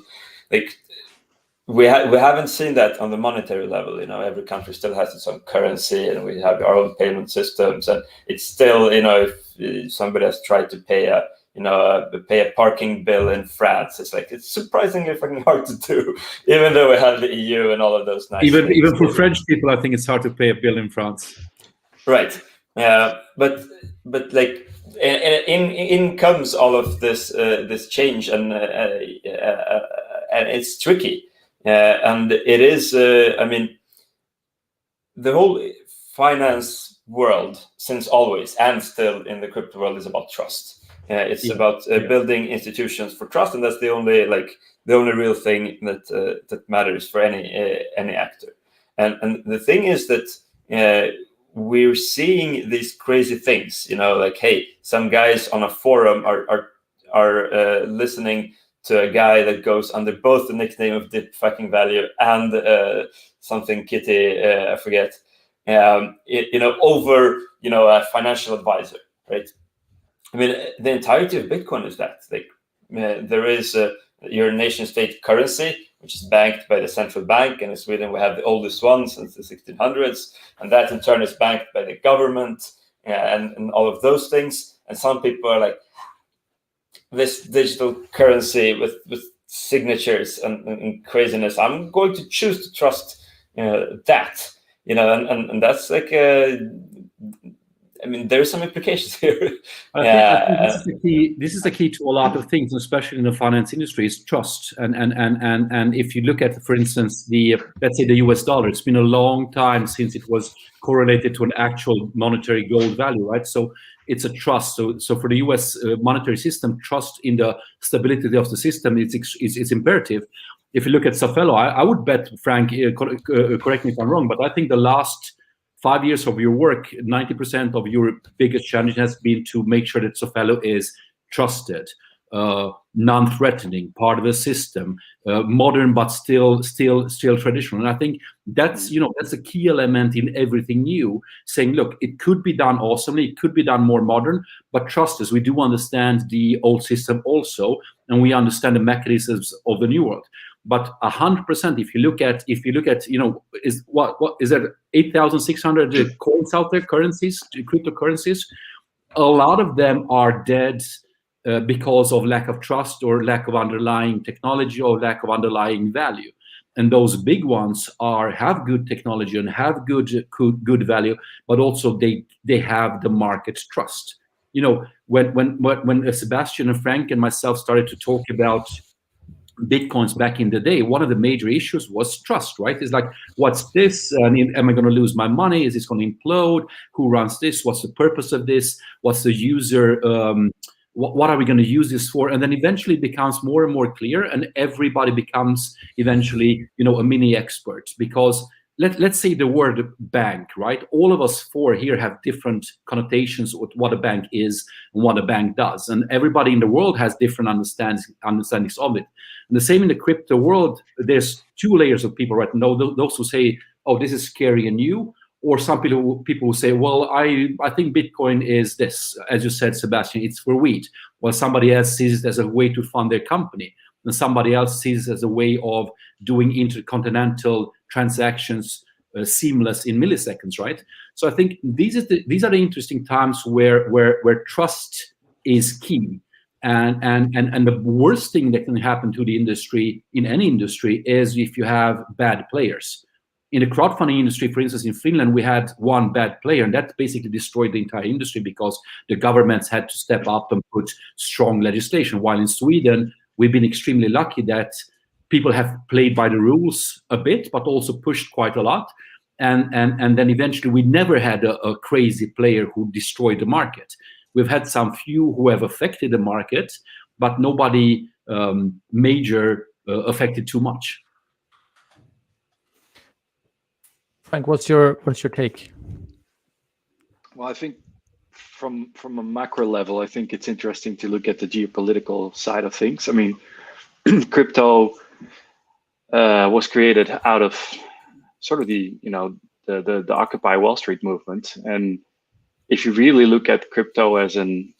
Speaker 3: Like we haven't seen that on the monetary level. Every country still has its own currency, and we have our own payment systems. And it's still, if somebody has tried to pay a parking bill in France, it's surprisingly fucking hard to do, even though we have the EU and all of those nice
Speaker 4: even
Speaker 3: things.
Speaker 4: For French people, I think it's hard to pay a bill in France.
Speaker 3: Right. But like in comes all of this change, and it's tricky, and it is. I mean, the whole finance world, since always and still in the crypto world, is about trust. It's about building institutions for trust, and that's the only real thing that matters for any actor. And the thing is that we're seeing these crazy things. Like, hey, some guys on a forum are listening to a guy that goes under both the nickname of Dip Fucking Value and something Kitty, I forget. Over a financial advisor, right? I mean, the entirety of Bitcoin is that. Like, there is your nation-state currency, which is banked by the central bank, and in Sweden we have the oldest one since the 1600s, and that in turn is banked by the government and all of those things. And some people are like, this digital currency with signatures and craziness, I'm going to choose to trust that. And that's like I mean, there are some implications here.
Speaker 4: I think this is the key to a lot of things, especially in the finance industry, is trust. And if you look at, for instance, let's say the US dollar, it's been a long time since it was correlated to an actual monetary gold value, right? So it's a trust. So for the US monetary system, trust in the stability of the system is imperative. If you look at Safello, I would bet, Frank, correct me if I'm wrong, but I think the last 5 years of your work, 90% of your biggest challenge has been to make sure that Safello is trusted, non-threatening, part of the system, modern but still traditional. And I think that's a key element in everything new. Saying, look, it could be done awesomely, it could be done more modern, but trust us, we do understand the old system also, and we understand the mechanisms of the new world. But 100%, if you look at is there 8,600 coins out there, currencies, cryptocurrencies? A lot of them are dead because of lack of trust or lack of underlying technology or lack of underlying value. And those big ones have good technology and have good value, but also they have the market trust. You know, when Sebastian and Frank and myself started to talk about Bitcoins back in the day, one of the major issues was trust, right? It's like, what's this? Am I going to lose my money? Is this going to implode? Who runs this? What's the purpose of this? What's the user? What are we going to use this for? And then eventually it becomes more and more clear, and everybody becomes eventually, you know, a mini expert. Because let's say the word bank, right? All of us four here have different connotations with what a bank is and what a bank does. And everybody in the world has different understandings of it. And the same in the crypto world, there's two layers of people right now. Those who say, oh, this is scary and new, or some people who say, well, I think Bitcoin is this, as you said, Sebastian, it's for wheat. While somebody else sees it as a way to fund their company. And somebody else sees it as a way of doing intercontinental transactions seamless in milliseconds, right? So I think these are the interesting times where trust is key. And the worst thing that can happen to the industry, in any industry, is if you have bad players. In the crowdfunding industry, for instance, in Finland, we had one bad player, and that basically destroyed the entire industry because the governments had to step up and put strong legislation. While in Sweden, we've been extremely lucky that people have played by the rules a bit, but also pushed quite a lot. And then eventually we never had a crazy player who destroyed the market. We've had some few who have affected the market, but nobody major affected too much.
Speaker 1: Frank, what's your take?
Speaker 2: Well, I think from a macro level, I think it's interesting to look at the geopolitical side of things. I mean, crypto was created out of sort of the Occupy Wall Street movement, and if you really look at crypto as an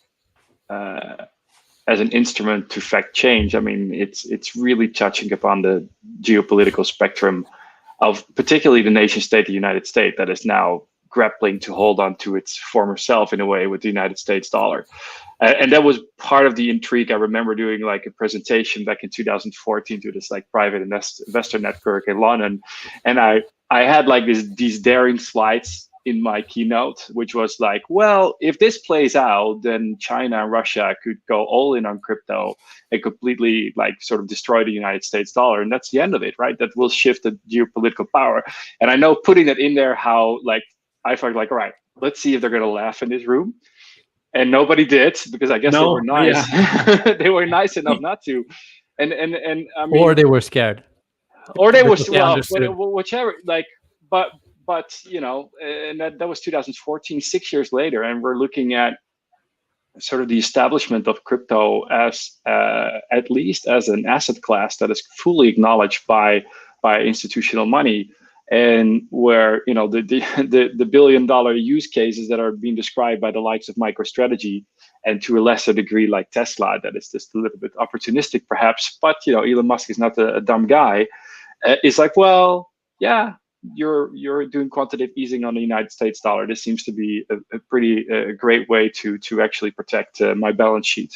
Speaker 2: instrument to affect change, I mean, it's really touching upon the geopolitical spectrum of particularly the nation state, the United States, that is now grappling to hold on to its former self in a way with the United States dollar. And that was part of the intrigue. I remember doing like a presentation back in 2014 to this like private investor network in London. And I had like these daring slides in my keynote, which was like, well, if this plays out, then China and Russia could go all in on crypto and completely like sort of destroy the United States dollar. And that's the end of it, right? That will shift the geopolitical power. And I know putting that in there, how like, I felt like, all right, let's see if they're going to laugh in this room. And nobody did, because I guess they were nice. Yeah. They were nice enough not to. And I mean,
Speaker 1: or they were scared.
Speaker 2: Or they were, well, whichever, like, but you know, and that was 2014, 6 years later, and we're looking at sort of the establishment of crypto as at least as an asset class that is fully acknowledged by institutional money, and where, you know, the billion-dollar use cases that are being described by the likes of MicroStrategy, and to a lesser degree like Tesla, that is just a little bit opportunistic perhaps, but you know, Elon Musk is not a dumb guy. It's like, well, yeah, you're doing quantitative easing on the United States dollar. This seems to be a pretty great way to actually protect my balance sheet.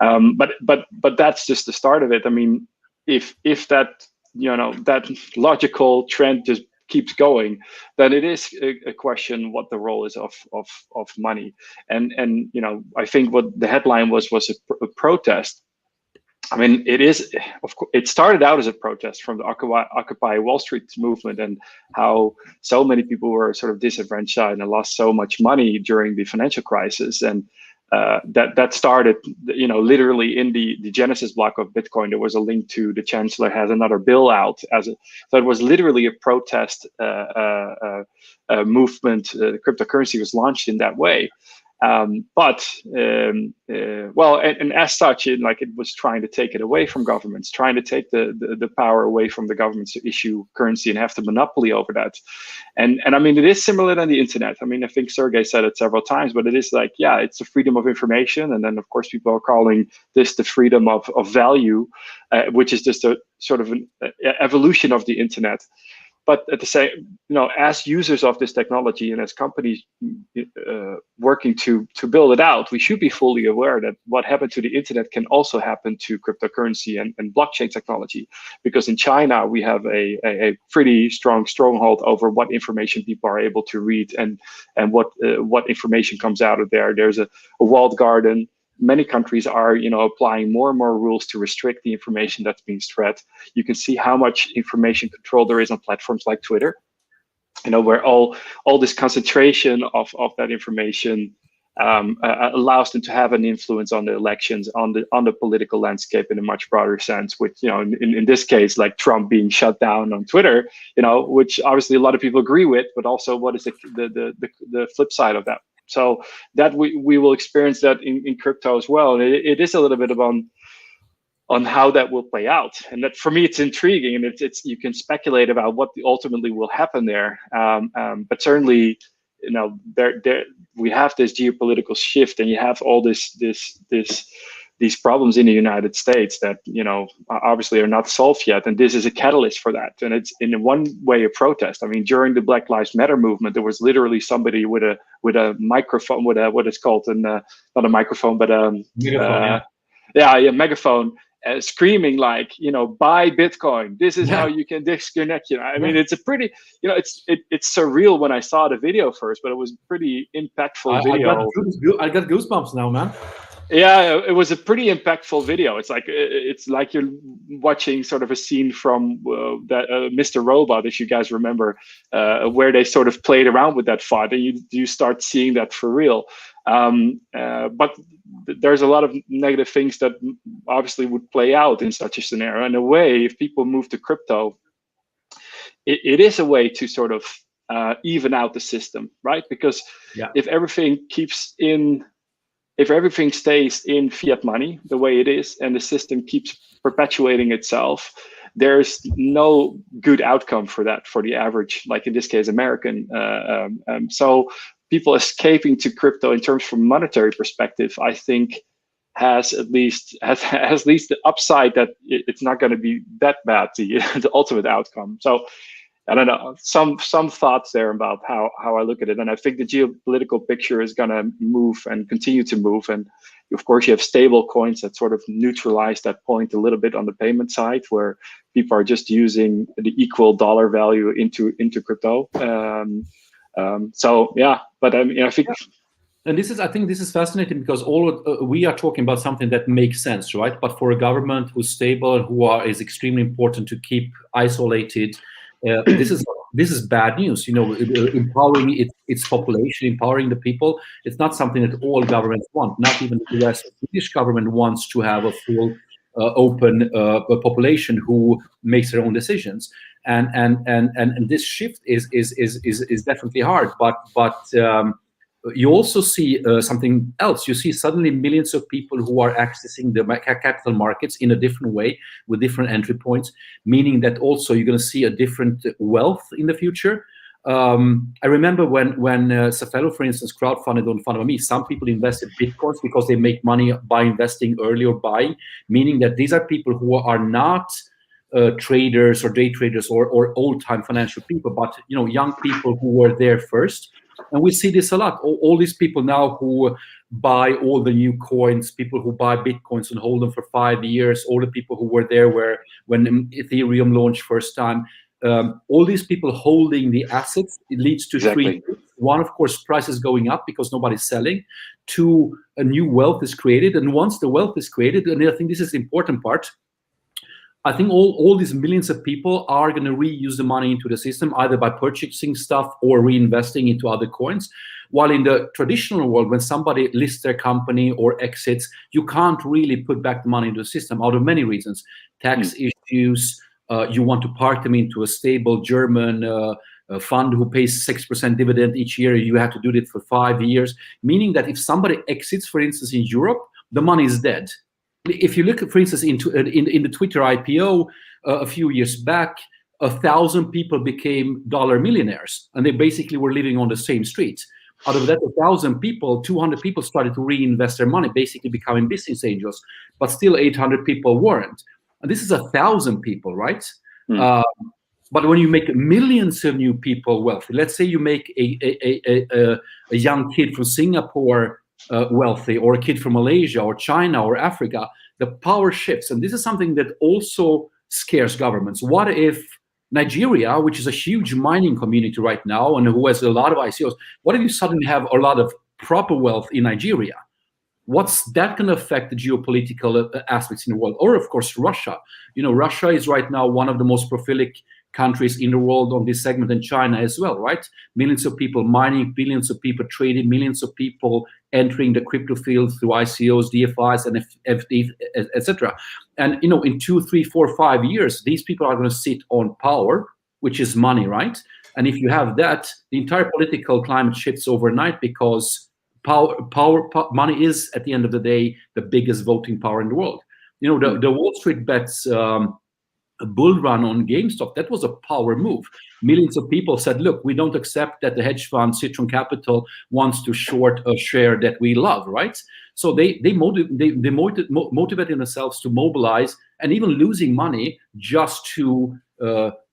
Speaker 2: But that's just the start of it. I mean, if that, you know, that logical trend just keeps going, then it is a question what the role is of money. And you know, I think what the headline was a protest. I mean, it is, of course, it started out as a protest from the Occupy Wall Street movement, and how so many people were sort of disenfranchised and lost so much money during the financial crisis. And that started, you know, literally in the Genesis block of Bitcoin. There was a link to the chancellor has another bill out so it was literally a protest movement. Cryptocurrency was launched in that way. Well, and as such, it was trying to take it away from governments, trying to take the power away from the governments to issue currency and have the monopoly over that. And I mean, it is similar than the internet. I mean, I think Sergey said it several times, but it is like, yeah, it's the freedom of information. And then of course, people are calling this the freedom of value, which is just a sort of an evolution of the internet. but at the same, as users of this technology and as companies working to build it out, we should be fully aware that what happened to the internet can also happen to cryptocurrency and blockchain technology. Because in China, we have a pretty strong stronghold over what information people are able to read and what information comes out of there. There's a walled garden. Many countries are, applying more and more rules to restrict the information that's being spread. You can see how much information control there is on platforms like Twitter, where all this concentration of that information allows them to have an influence on the elections, on the political landscape in a much broader sense. Which, in this case, like Trump being shut down on Twitter, which obviously a lot of people agree with, but also what is the flip side of that? So that we will experience that in crypto as well. And it is a little bit on how that will play out. And that, for me, it's intriguing, and it's you can speculate about what ultimately will happen there. But certainly, there we have this geopolitical shift, and you have all these problems in the United States that obviously are not solved yet, and this is a catalyst for that. And it's in one way a protest. I mean, during the Black Lives Matter movement, there was literally somebody with a microphone, with what is called not a microphone, but
Speaker 4: Megaphone,
Speaker 2: megaphone, screaming like, buy Bitcoin. This is how you can disconnect. I mean, it's a pretty, it's surreal when I saw the video first, but it was a pretty impactful video.
Speaker 4: I got goosebumps now, man.
Speaker 2: Yeah, it was a pretty impactful video. It's like you're watching sort of a scene from that Mr. Robot, if you guys remember, where they sort of played around with that font, and you start seeing that for real. But there's a lot of negative things that obviously would play out in such a scenario. In a way, if people move to crypto, it is a way to sort of even out the system, right? Because if everything stays in fiat money the way it is, and the system keeps perpetuating itself, there's no good outcome for that, for the average, like in this case, American. So people escaping to crypto in terms from monetary perspective, I think has at least the upside that it's not going to be that bad, the ultimate outcome. So I don't know, some thoughts there about how I look at it. And I think the geopolitical picture is going to move and continue to move. And of course, you have stable coins that sort of neutralize that point a little bit on the payment side, where people are just using the equal dollar value into crypto. So yeah, but I mean, I think.
Speaker 4: And I think this is fascinating, because we are talking about something that makes sense, right? But for a government who's stable and is extremely important to keep isolated, this is bad news. Empowering its population, empowering the people. It's not something that all governments want. Not even the US. The British government wants to have a full, open population who makes their own decisions. And this shift is definitely hard. But you also see something else. You see suddenly millions of people who are accessing the capital markets in a different way, with different entry points, meaning that also you're going to see a different wealth in the future. I remember when Safello, for instance, crowdfunded on FundMe, some people invested Bitcoins because they make money by investing early or buying, meaning that these are people who are not traders or day traders or old-time financial people, but young people who were there first. And we see this a lot. All these people now who buy all the new coins, people who buy Bitcoins and hold them for 5 years, all the people who were there when Ethereum launched first time, all these people holding the assets, it leads to three. One, of course, prices going up because nobody's selling. Two, a new wealth is created. And once the wealth is created, and I think this is the important part, I think all these millions of people are going to reuse the money into the system, either by purchasing stuff or reinvesting into other coins. While in the traditional world, when somebody lists their company or exits, you can't really put back the money into the system out of many reasons. Tax issues, you want to park them into a stable German fund who pays 6% dividend each year. You have to do it for 5 years, meaning that if somebody exits, for instance, in Europe, the money is dead. If you look, for instance, in the Twitter IPO a few years back, 1,000 people became dollar millionaires, and they basically were living on the same streets. Out of that 1,000 people, 200 people started to reinvest their money, basically becoming business angels, but still 800 people weren't. And this is 1,000 people, right? But when you make millions of new people wealthy, let's say you make a young kid from Singapore wealthy, or a kid from Malaysia or China or Africa, the power shifts. And this is something that also scares governments. What if Nigeria, which is a huge mining community right now and who has a lot of ICOs, what if you suddenly have a lot of proper wealth in Nigeria? What's that going to affect the geopolitical aspects in the world? Or, of course, Russia. Russia is right now one of the most prolific countries in the world on this segment, and China as well, right? Millions of people mining, billions of people trading, millions of people entering the crypto field through ICOs, DFIs, and FD, etc. And in 2, 3, 4, 5 years, these people are going to sit on power, which is money, right? And if you have that, the entire political climate shifts overnight, because money is, at the end of the day, the biggest voting power in the world. The Wall Street bets a bull run on GameStop, that was a power move. Millions of people said, look, we don't accept that the hedge fund Citron Capital wants to short a share that we love, right? So they motivated themselves to mobilize, and even losing money just to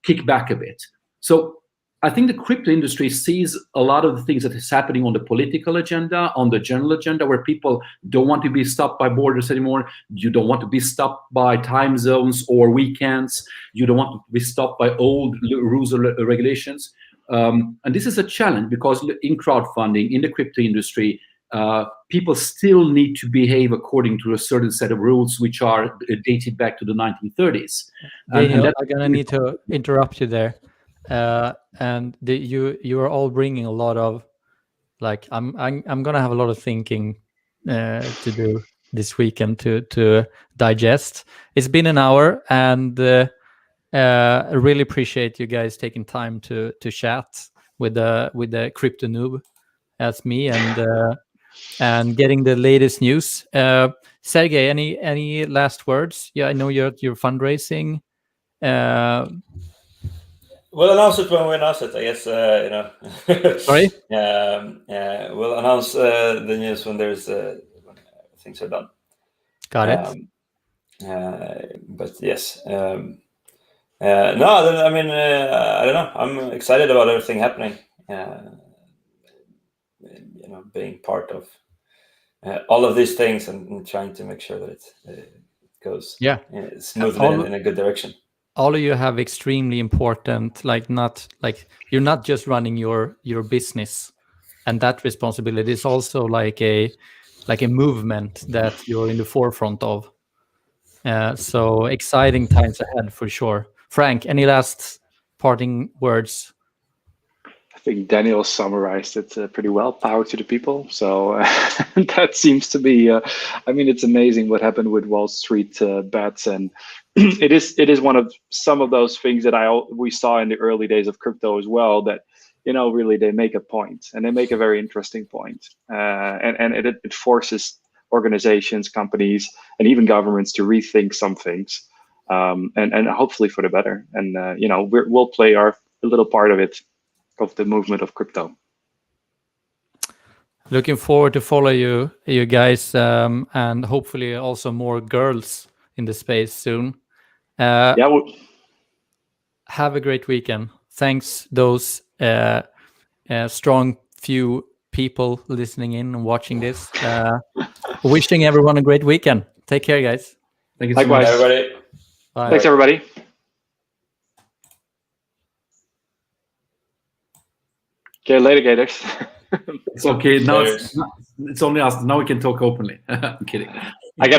Speaker 4: kick back a bit. So I think the crypto industry sees a lot of the things that is happening on the political agenda, on the general agenda, where people don't want to be stopped by borders anymore. You don't want to be stopped by time zones or weekends. You don't want to be stopped by old rules or regulations. And this is a challenge, because in crowdfunding, in the crypto industry, people still need to behave according to a certain set of rules, which are dated back to the 1930s.
Speaker 1: Daniel, I'm going to need to interrupt you there. And you are all bringing a lot of, like, I'm gonna have a lot of thinking to do this weekend to digest. It's been an hour, and I really appreciate you guys taking time to chat with the crypto noob as me, and getting the latest news. Sergey, any last words? Yeah, I know you're fundraising.
Speaker 3: We'll announce it when we announce it, I guess.
Speaker 1: Sorry?
Speaker 3: We'll announce the news when there's when things are done.
Speaker 1: Got it.
Speaker 3: But yes. No, I mean, I don't know. I'm excited about everything happening. Being part of all of these things, and trying to make sure that it goes smoothly in a good direction.
Speaker 1: All of you have extremely important, you're not just running your business, and that responsibility is also like a movement that you're in the forefront of. So exciting times ahead for sure. Frank, any last parting words?
Speaker 2: I think Daniel summarized it pretty well. Power to the people. So that seems to be. It's amazing what happened with Wall Street bets, and it is one of some of those things that we saw in the early days of crypto as well. That really they make a point, and they make a very interesting point, and it forces organizations, companies, and even governments to rethink some things, and hopefully for the better. And we'll play a little part of it, of the movement of crypto.
Speaker 1: Looking forward to follow you guys, and hopefully also more girls in the space soon. Have a great weekend. Thanks those strong few people listening in and watching this. Wishing everyone a great weekend. Take care, guys.
Speaker 4: Thank you so much,
Speaker 3: everybody.
Speaker 1: Bye.
Speaker 2: Thanks, everybody. Okay, later, Gators.
Speaker 4: It's okay. Now it's only us. Now we can talk openly. I'm kidding.
Speaker 2: I gotta go.